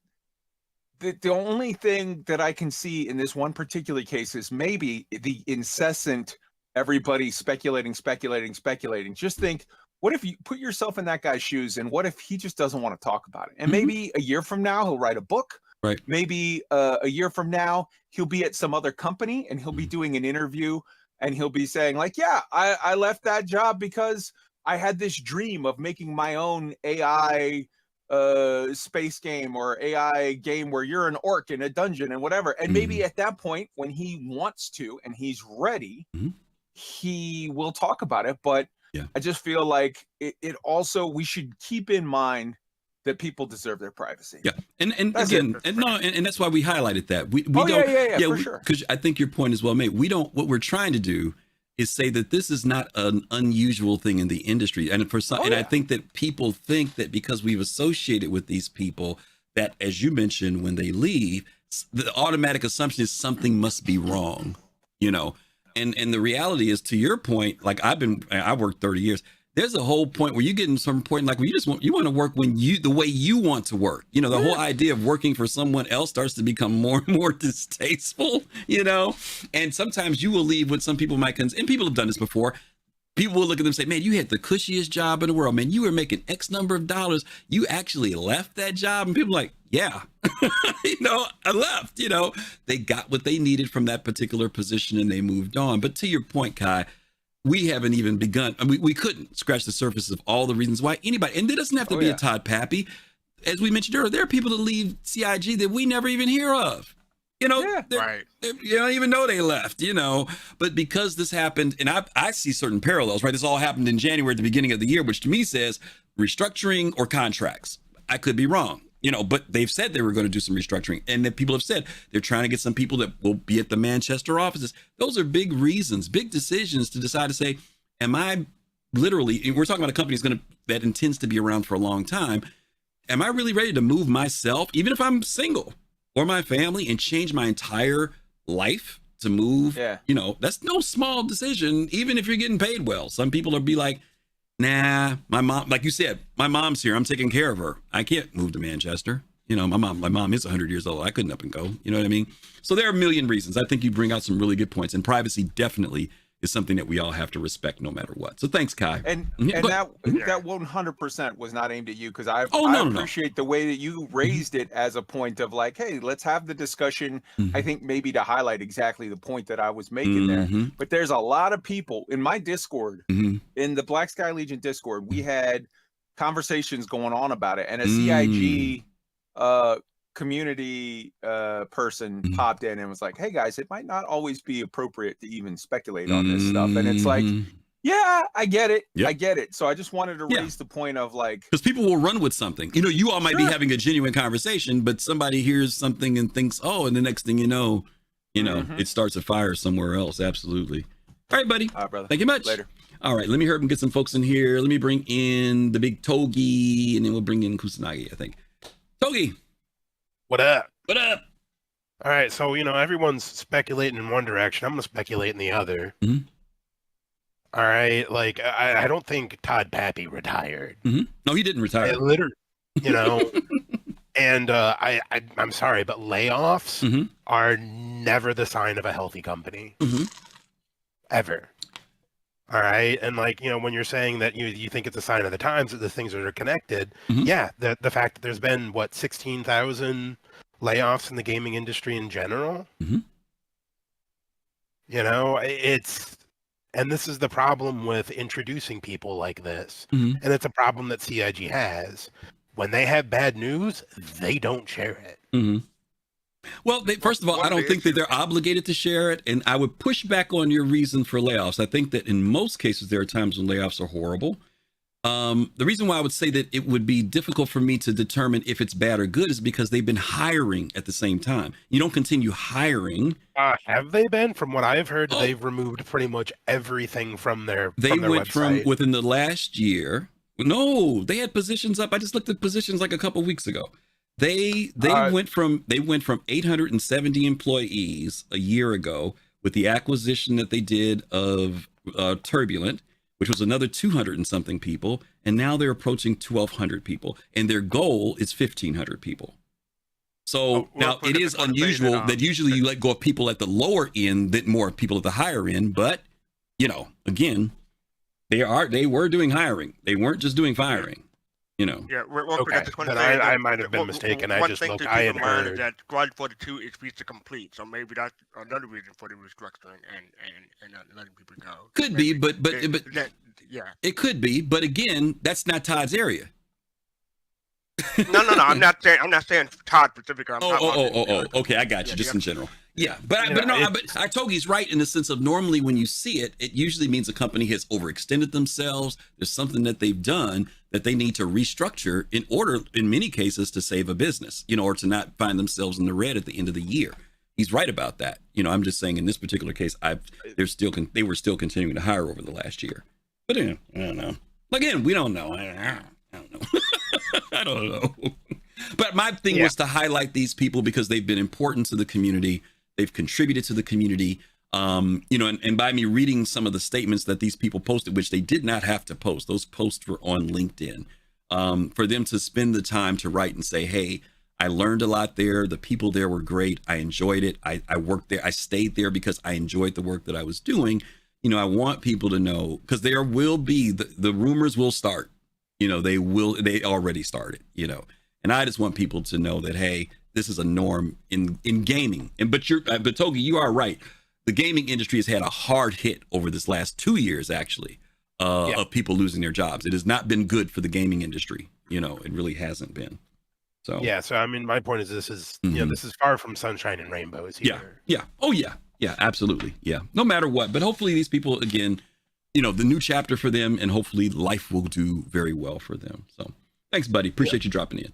the only thing that I can see in this one particular case is maybe the incessant everybody speculating. Just think, what if you put yourself in that guy's shoes, and what if he just doesn't want to talk about it? And maybe a year from now, he'll write a book. Right. Maybe a year from now, he'll be at some other company and he'll be doing an interview and he'll be saying like, yeah, I left that job because I had this dream of making my own AI space game or AI game where you're an orc in a dungeon and whatever. And maybe at that point, when he wants to and he's ready, he will talk about it. But I just feel like it also, we should keep in mind that people deserve their privacy. Yeah. And again, and that's why we highlighted that. We don't, for sure. Because I think your point is well made. What we're trying to do is say that this is not an unusual thing in the industry. And for some, I think that people think that because we've associated with these people, that as you mentioned, when they leave, the automatic assumption is something must be wrong, And the reality is, to your point, like I worked 30 years. there's a whole point where you get in some point like where you want to work the way you want to work. You know, the whole idea of working for someone else starts to become more and more distasteful, you know. And sometimes you will leave with some people and people have done this before. People will look at them and say, man, you had the cushiest job in the world, man. You were making X number of dollars. You actually left that job. And people are like, yeah, you know, I left, you know, they got what they needed from that particular position and they moved on. But to your point, Kai, we haven't even begun. I mean, we couldn't scratch the surface of all the reasons why anybody, and it doesn't have to be a Todd Pappy. As we mentioned earlier, there are people that leave CIG that we never even hear of. You know, you don't even know they left, you know, but because this happened, and I see certain parallels, right? This all happened in January at the beginning of the year, which to me says restructuring or contracts. I could be wrong, you know, but they've said they were going to do some restructuring, and that people have said they're trying to get some people that will be at the Manchester offices. Those are big reasons, big decisions to decide to say, am I literally, we're talking about a company that intends to be around for a long time. Am I really ready to move myself, even if I'm single, or my family, and change my entire life to move? You know, that's no small decision, even if you're getting paid well. Some people will be like, nah, my mom, like you said, my mom's here, I'm taking care of her, I can't move to Manchester. You know, my mom is 100 years old, I couldn't up and go, you know what I mean? So there are a million reasons. I think you bring out some really good points, and privacy definitely is something that we all have to respect no matter what. So thanks, Kai. And that 100% was not aimed at you, because I appreciate the way that you raised it as a point of like, hey, let's have the discussion. I think maybe to highlight exactly the point that I was making there. But there's a lot of people in my Discord, in the Black Sky Legion Discord, we had conversations going on about it, and a CIG community person popped in and was like, hey guys, it might not always be appropriate to even speculate on this stuff. And it's like, yeah, I get it. I get it. So I just wanted to raise the point of like, because people will run with something, you know, you all might be having a genuine conversation, but somebody hears something and thinks, oh, and the next thing you know, it starts a fire somewhere else. Absolutely. All right, buddy. All right, brother. Thank you much. Later. All right, let me hurry up and get some folks in here. Let me bring in the big Togi, and then we'll bring in Kusanagi, I think. Togi. What up? What up? All right, so, you know, everyone's speculating in one direction. I'm going to speculate in the other. All right, like, I don't think Todd Pappy retired. No, he didn't retire. Literally, you know, and I'm sorry, but layoffs are never the sign of a healthy company. Ever. All right. And like, you know, when you're saying that you think it's a sign of the times that the things that are connected, yeah, the fact that there's been 16,000 layoffs in the gaming industry in general. You know, and this is the problem with introducing people like this. And it's a problem that CIG has. When they have bad news, they don't share it. Well, first of all, I don't think that they're obligated to share it, and I would push back on your reason for layoffs. I think that in most cases, there are times when layoffs are horrible. The reason why I would say that it would be difficult for me to determine if it's bad or good is because they've been hiring at the same time. You don't continue hiring. Have they been? From what I've heard, they've removed pretty much everything from their went website. From within the last year. No, they had positions up. I just looked at positions like a couple weeks ago. They went from 870 employees a year ago with the acquisition that they did of Turbulent, which was another 200 and something people, and now they're approaching 1,200 people, and their goal is 1,500 people. So now it is unusual that usually you let go of people at the lower end than more people at the higher end, but you know, again, they were doing hiring. They weren't just doing firing. You know. Yeah, okay. I might have been mistaken. I just looked. I had heard that Squadron 42 is reached to complete, so maybe that's another reason for the restructuring and letting people go. Could be, but yeah, it could be. But again, that's not Todd's area. No. I'm not saying Todd specifically. Okay, I got you. Just in general. Yeah, but Togi's right in the sense of normally when you see it, it usually means a company has overextended themselves. There's something that they've done that they need to restructure in order, in many cases, to save a business, you know, or to not find themselves in the red at the end of the year. He's right about that. You know, I'm just saying in this particular case, they were still continuing to hire over the last year. But I don't know. Again, we don't know. I don't know. I don't know. But my thing was to highlight these people because they've been important to the community. They've contributed to the community. And by me reading some of the statements that these people posted, which they did not have to post, those posts were on LinkedIn, for them to spend the time to write and say, hey, I learned a lot there. The people there were great. I enjoyed it. I worked there. I stayed there because I enjoyed the work that I was doing. I want people to know, because there will be, the rumors will start, they already started, and I just want people to know that, hey, this is a norm in gaming. But Togi, you are right. The gaming industry has had a hard hit over this last 2 years, actually, of people losing their jobs. It has not been good for the gaming industry. It really hasn't been. So yeah. So I mean, my point is, this is this is far from sunshine and rainbows here. Yeah. Oh yeah. Yeah. Absolutely. Yeah. No matter what. But hopefully these people, again, the new chapter for them, and hopefully life will do very well for them. So thanks, buddy. Appreciate you dropping in.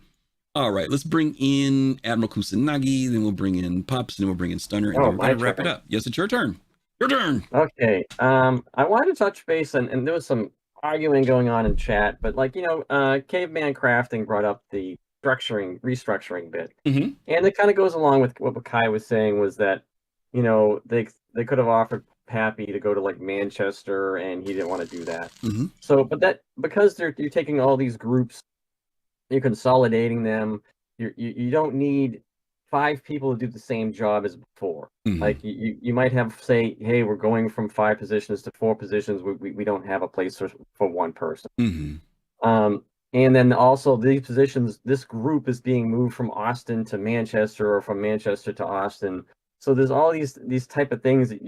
All right, let's bring in Admiral Kusanagi, then we'll bring in Pops, then we'll bring in Stunner, and then we're going to wrap it up. Yes, it's your turn. Your turn. Okay. I wanted to touch base, and there was some arguing going on in chat, but Caveman Crafting brought up the restructuring bit. Mm-hmm. And it kind of goes along with what Kai was saying, was that, they could have offered Pappy to go to like Manchester, and he didn't want to do that. Mm-hmm. So, but because you're taking all these groups, you're consolidating them. You don't need 5 people to do the same job as before. Mm-hmm. Like you might have, say, hey, we're going from 5 positions to 4 positions. We don't have a place for one person. Mm-hmm. And then also these positions, this group is being moved from Austin to Manchester, or from Manchester to Austin. So there's all these type of things that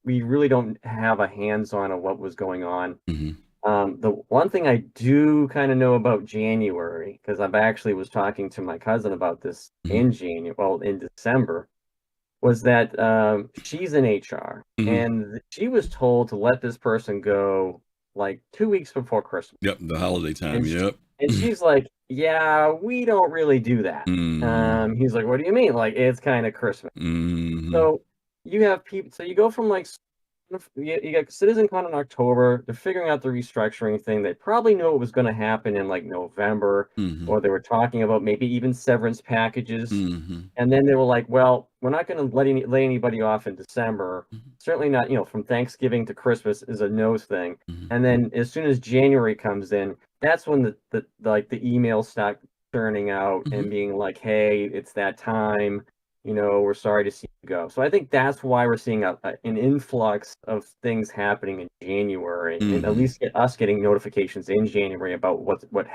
we really don't have a hands-on of what was going on. Mm-hmm. The one thing I do kind of know about January, because I actually was talking to my cousin about this in December, was that she's in HR, and she was told to let this person go like 2 weeks before Christmas. Yep, the holiday time. And she's like, yeah, we don't really do that. He's like, what do you mean? Like, it's kind of Christmas. So you have people, so you go from like, you got CitizenCon in October. They're figuring out the restructuring thing. They probably knew it was going to happen in like November, or they were talking about maybe even severance packages. And then they were like, well, we're not going to lay anybody off in December. Certainly not, from Thanksgiving to Christmas is a no thing. And then as soon as January comes in, that's when the emails start churning out and being like, hey, it's that time. We're sorry to see you go. So I think that's why we're seeing an influx of things happening in January, and at least get us getting notifications in January about what's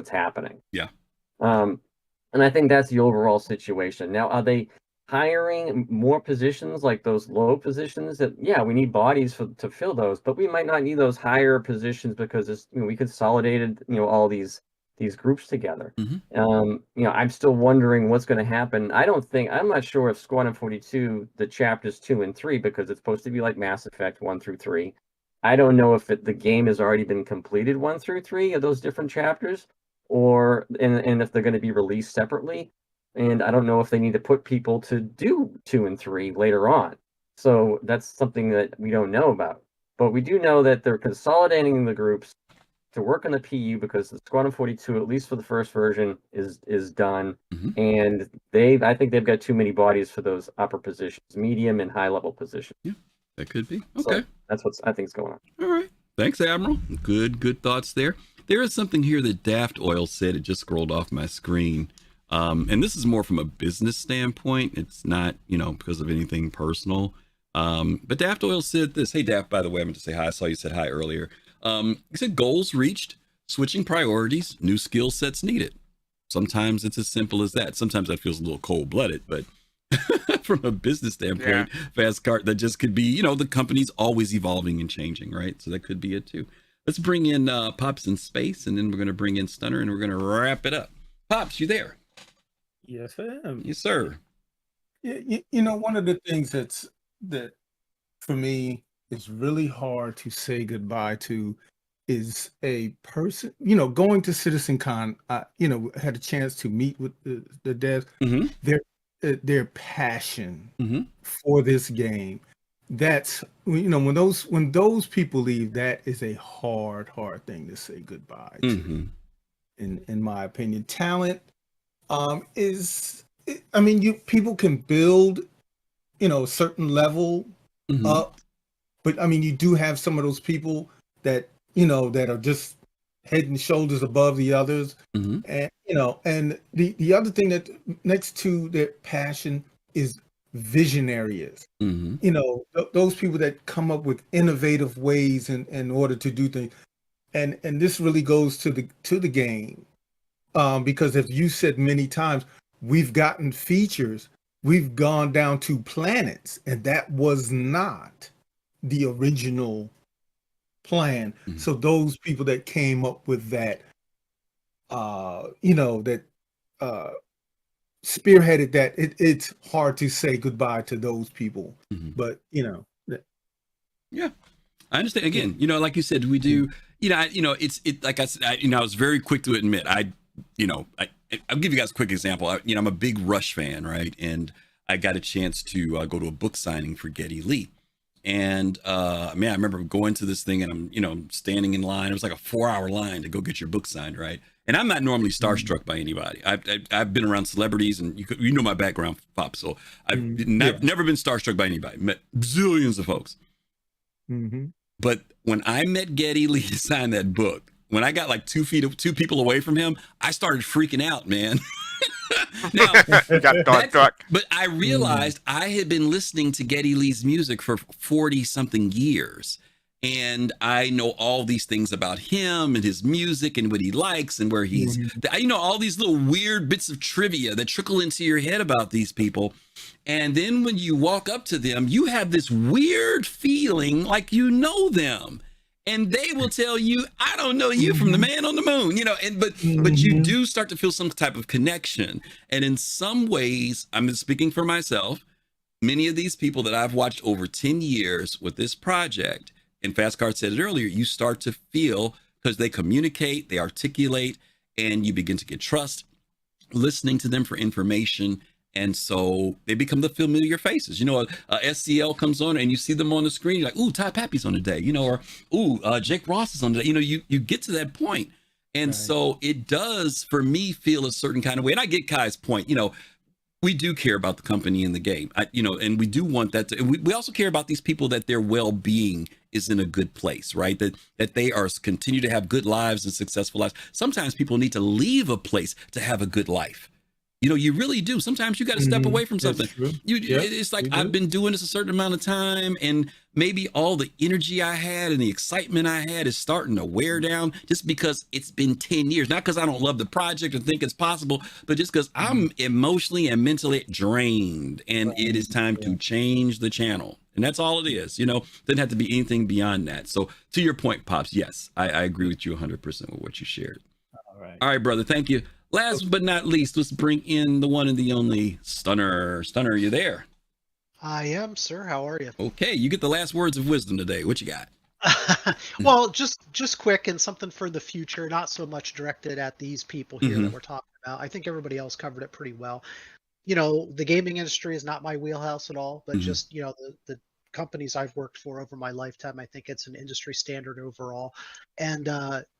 happening. Yeah. And I think that's the overall situation. Now, are they hiring more positions, like those low positions that, yeah, we need bodies to fill those, but we might not need those higher positions because we consolidated, all these groups together. I'm still wondering what's going to happen. I'm not sure if Squadron 42, the chapters 2 and 3, because it's supposed to be like Mass Effect 1 through 3. I don't know if the game has already been completed 1 through 3 of those different chapters, and if they're going to be released separately. And I don't know if they need to put people to do 2 and 3 later on. So that's something that we don't know about. But we do know that they're consolidating the groups to work on the PU, because the Squadron 42, at least for the first version, is done. And I think they've got too many bodies for those upper positions, medium and high level positions. Yeah, that could be. Okay. So that's what I think is going on. All right. Thanks, Admiral. Good thoughts there. There is something here that Daft Oil said. It just scrolled off my screen. And this is more from a business standpoint. It's not, because of anything personal. But Daft Oil said this. Hey, Daft, by the way, I meant to say hi. I saw you said hi earlier. He said goals reached, switching priorities, new skill sets needed. Sometimes it's as simple as that. Sometimes that feels a little cold-blooded, but from a business standpoint, fast cart, that just could be, the company's always evolving and changing, right? So that could be it too. Let's bring in Pops in space, and then we're going to bring in Stunner, and we're going to wrap it up. Pops, you there? Yes, I am. Yes, sir. Yeah, one of the things that for me is really hard to say goodbye to is a person, going to CitizenCon. Had a chance to meet with the devs. Their passion for this game. That's when those people leave, that is a hard thing to say goodbye to. In my opinion, talent people can build, a certain level But I mean, you do have some of those people that, that are just head and shoulders above the others. And, and the other thing that next to their passion is visionaries. Those people that come up with innovative ways in order to do things. And this really goes to the game. Because as you said many times, we've gotten features, we've gone down to planets, and that was not the original plan. So those people that came up with that, that spearheaded that, it's hard to say goodbye to those people. But yeah, I understand. Again, like you said, we do. It's like I said. I was very quick to admit. I'll give you guys a quick example. I'm a big Rush fan, right? And I got a chance to go to a book signing for Geddy Lee. And I remember going to this thing, and I'm standing in line. It was like a 4-hour line to go get your book signed, right? And I'm not normally starstruck by anybody. I've been around celebrities, and you know my background, Pop. So I've never been starstruck by anybody. Met zillions of folks. But when I met Geddy Lee to sign that book, when I got like 2 people away from him, I started freaking out, man. Now, but I realized I had been listening to Geddy Lee's music for 40-something years. And I know all these things about him and his music and what he likes and where he's, all these little weird bits of trivia that trickle into your head about these people. And then when you walk up to them, you have this weird feeling like you know them. And they will tell you, I don't know you from the man on the moon, but you do start to feel some type of connection. And in some ways, I'm speaking for myself, many of these people that I've watched over 10 years with this project, and Fastcard said it earlier, you start to feel, because they communicate, they articulate, and you begin to get trust, listening to them for information. And so they become the familiar faces. SCL comes on and you see them on the screen. You're like, ooh, Ty Pappy's on today, or ooh, Jake Ross is on today. You get to that point. And so it does, for me, feel a certain kind of way. And I get Kai's point. We do care about the company and the game, and we do want that to, and we also care about these people, that their well-being is in a good place, right? That they are continue to have good lives and successful lives. Sometimes people need to leave a place to have a good life. You really do. Sometimes you got to step away from something. It's like, I've been doing this a certain amount of time, and maybe all the energy I had and the excitement I had is starting to wear down, just because it's been 10 years. Not because I don't love the project or think it's possible, but just because I'm emotionally and mentally drained, and it is time to change the channel. And that's all it is. Doesn't have to be anything beyond that. So to your point, Pops, yes, I agree with you 100% with what you shared. All right, brother. Thank you. Last but not least, let's bring in the one and the only Stunner. Stunner, are you there? I am, sir. How are you? Okay, you get the last words of wisdom today. What you got? Well, just quick, and something for the future, not so much directed at these people here that we're talking about. I think everybody else covered it pretty well. The gaming industry is not my wheelhouse at all, but just, the companies I've worked for over my lifetime, I think it's an industry standard overall. And,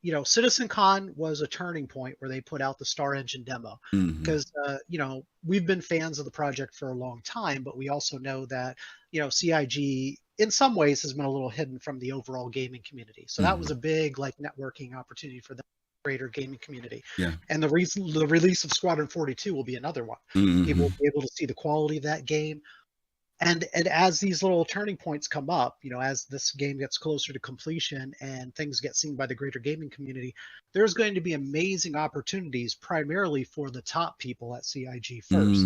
CitizenCon was a turning point where they put out the Star Engine demo, because, we've been fans of the project for a long time, but we also know that, CIG in some ways has been a little hidden from the overall gaming community. So that was a big networking opportunity for the greater gaming community. Yeah. And the release of Squadron 42 will be another one. People will be able to see the quality of that game. And as these little turning points come up, as this game gets closer to completion and things get seen by the greater gaming community, there's going to be amazing opportunities primarily for the top people at CIG first.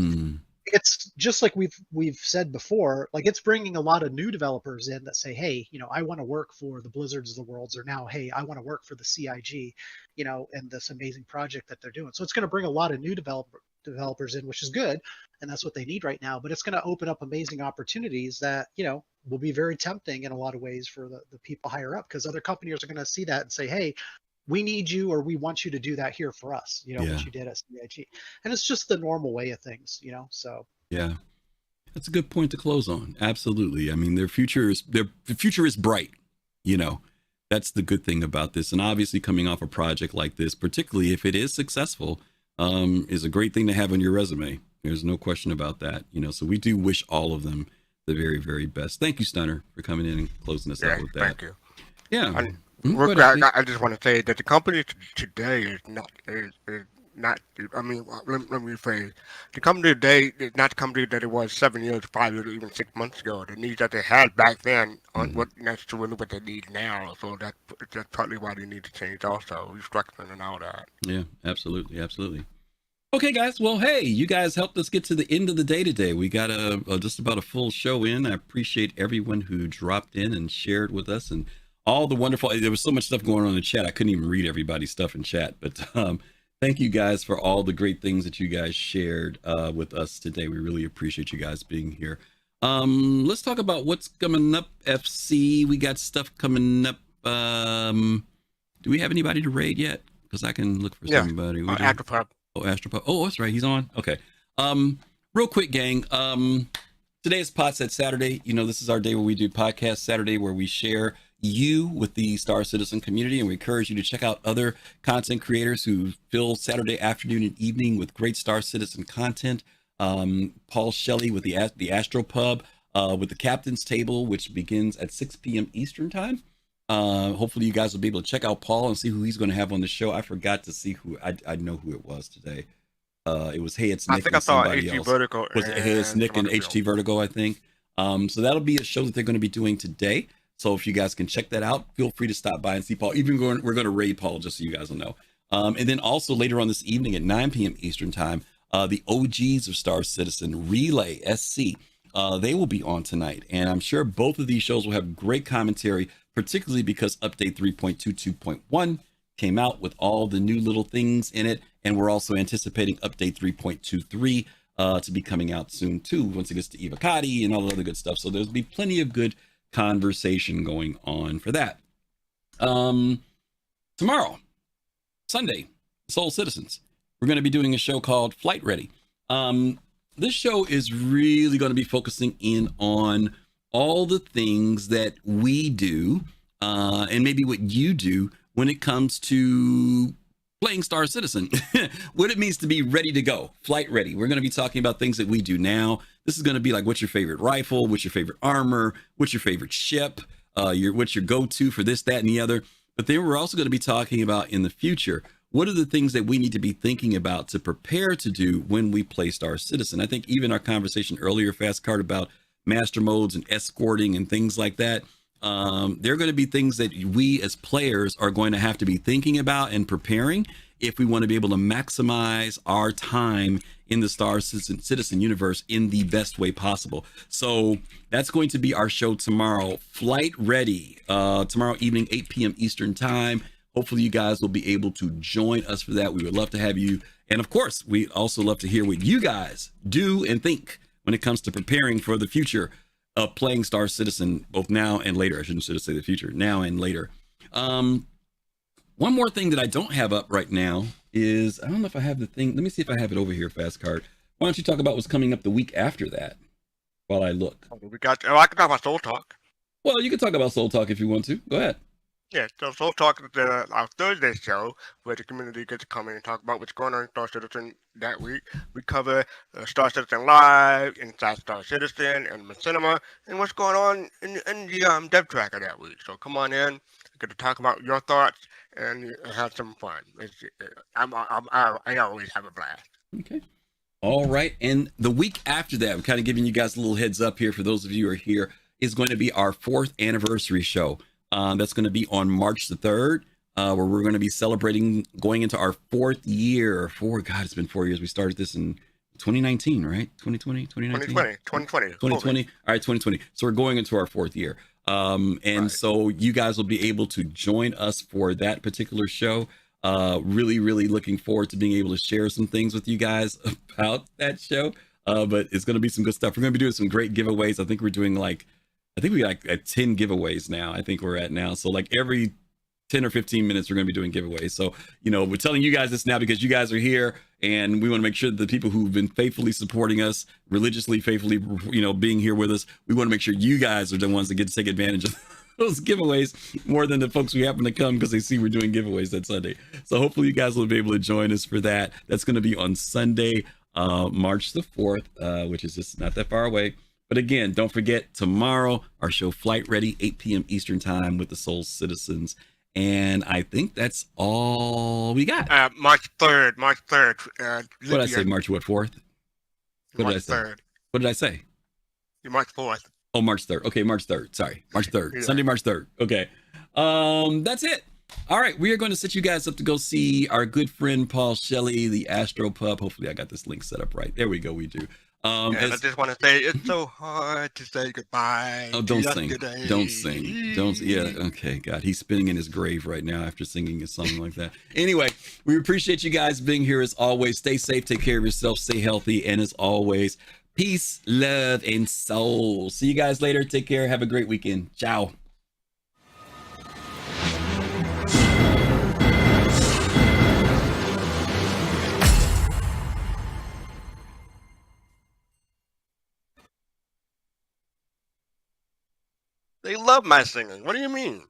It's just like we've said before, it's bringing a lot of new developers in that say, hey, I want to work for the Blizzards of the world, or now, hey, I want to work for the CIG, and this amazing project that they're doing. So it's going to bring a lot of new developers in, which is good, and that's what they need right now. But it's going to open up amazing opportunities that will be very tempting in a lot of ways for the people higher up, because other companies are going to see that and say, hey, we need you, or we want you to do that here for us, what you did at CIG. And it's just the normal way of things, so. Yeah, that's a good point to close on. Absolutely. I mean, their future is bright, that's the good thing about this. And obviously coming off a project like this, particularly if it is successful, is a great thing to have on your resume. There's no question about that. So we do wish all of them the very, very best. Thank you, Stunner, for coming in and closing us out with that. Thank you. Yeah. Real quick, I just want to say that the company today is not. I mean, let me rephrase. The company today is not the company that it was 7 years, 5 years, or even 6 months ago. The needs that they had back then aren't what necessarily what they need now. So that's partly why they need to change also, restructuring and all that. Yeah, absolutely, absolutely. Okay, guys. Well, hey, you guys helped us get to the end of the day today. We got just about a full show in. I appreciate everyone who dropped in and shared with us and all the wonderful. There was so much stuff going on in the chat. I couldn't even read everybody's stuff in chat, but thank you guys for all the great things that you guys shared with us today. We really appreciate you guys being here. Let's talk about what's coming up, FC. We got stuff coming up. Do we have anybody to raid yet? Because I can look for somebody. Astropub. Oh, Astropub. Oh, that's right. He's on. Okay. Real quick, gang. Today is Podset Saturday. You know, this is our day where we do Podcast Saturday, where we share you with the Star Citizen community, and we encourage you to check out other content creators who fill Saturday afternoon and evening with great Star Citizen content. Paul Shelley with the Astropub, with the Captain's Table, which begins at 6 p.m. Eastern time. Hopefully you guys will be able to check out Paul and see who he's going to have on the show. I forgot to see who I know who it was today. It was Hey It's Nick. I think I saw HT Vertigo. Was it Hey It's Nick and HT Vertigo, I think. So that'll be a show that they're going to be doing today. So if you guys can check that out, feel free to stop by and see Paul. We're going to raid Paul, just so you guys will know. And then also later on this evening at 9 p.m. Eastern time, the OGs of Star Citizen, Relay SC, they will be on tonight. And I'm sure both of these shows will have great commentary, particularly because update 3.22.1 came out with all the new little things in it. And we're also anticipating update 3.23 to be coming out soon too, once it gets to Evocati and all the other good stuff. So there'll be plenty of good conversation going on for that. Tomorrow, Sunday, Soul Citizens, we're going to be doing a show called Flight Ready. This show is really going to be focusing in on all the things that we do and maybe what you do when it comes to playing Star Citizen, what it means to be ready to go, flight ready. We're going to be talking about things that we do now. This is going to be like, what's your favorite rifle? What's your favorite armor? What's your favorite ship? What's your go-to for this, that, and the other? But then we're also going to be talking about in the future, what are the things that we need to be thinking about to prepare to do when we play Star Citizen? I think even our conversation earlier, Fast Card, about master modes and escorting and things like that, they're going to be things that we as players are going to have to be thinking about and preparing if we want to be able to maximize our time in the Star Citizen universe in the best way possible. So that's going to be our show tomorrow, Flight Ready, tomorrow evening, 8 p.m. Eastern time. Hopefully you guys will be able to join us for that. We would love to have you. And of course, we'd also love to hear what you guys do and think when it comes to preparing for the future of playing Star Citizen, both now and later. I shouldn't say the future, now and later. One more thing that I don't have up right now is, I don't know if I have the thing. Let me see if I have it over here, Fast Card. Why don't you talk about what's coming up the week after that while I look? I can talk about Soul Talk. Well, you can talk about Soul Talk if you want to. Go ahead. Yeah, so Soul Talk is our Thursday show where the community gets to come in and talk about what's going on in Star Citizen that week. We cover Star Citizen Live, Inside Star Citizen, and Cinema, and what's going on in the dev tracker that week. So come on in, get to talk about your thoughts and have some fun. I always have a blast. Okay. All right. And the week after that, I'm kind of giving you guys a little heads up here for those of you who are here, is going to be our 4th anniversary show. That's going to be on March the 3rd, where we're going to be celebrating going into our 4th year. It's been 4 years. We started this in 2019, right? 2020, 2019? 2020. All right, 2020. So we're going into our 4th year. Right. So you guys will be able to join us for that particular show. Really, really looking forward to being able to share some things with you guys about that show. But it's going to be some good stuff. We're going to be doing some great giveaways. I think we're doing we got at 10 giveaways now. I think we're at now. So like every 10 or 15 minutes, we're going to be doing giveaways. So, we're telling you guys this now because you guys are here, and we want to make sure that the people who've been faithfully supporting us, religiously, faithfully, being here with us, we want to make sure you guys are the ones that get to take advantage of those giveaways more than the folks who happen to come because they see we're doing giveaways that Sunday. So hopefully you guys will be able to join us for that. That's going to be on Sunday, March the 4th, which is just not that far away. But again, don't forget, tomorrow, our show Flight Ready, 8 p.m. Eastern Time with the Soul Citizens. And I think that's all we got. March 3rd. March 3rd. What did I say? March what, 4th? What did I say? 3rd. What did I say? March 4th. Oh, March 3rd. Okay, March 3rd. Sorry. March 3rd. Yeah. Sunday, March 3rd. Okay. That's it. All right. We are going to set you guys up to go see our good friend Paul Shelley, the Astro Pub. Hopefully I got this link set up right. There we go. We do. And I just want to say it's so hard to say goodbye. Oh, don't sing. Don't sing. Don't. Yeah. Okay. God, he's spinning in his grave right now after singing a song like that. Anyway, we appreciate you guys being here as always. Stay safe. Take care of yourself. Stay healthy. And as always, peace, love, and soul. See you guys later. Take care. Have a great weekend. Ciao. They love my singing. What do you mean?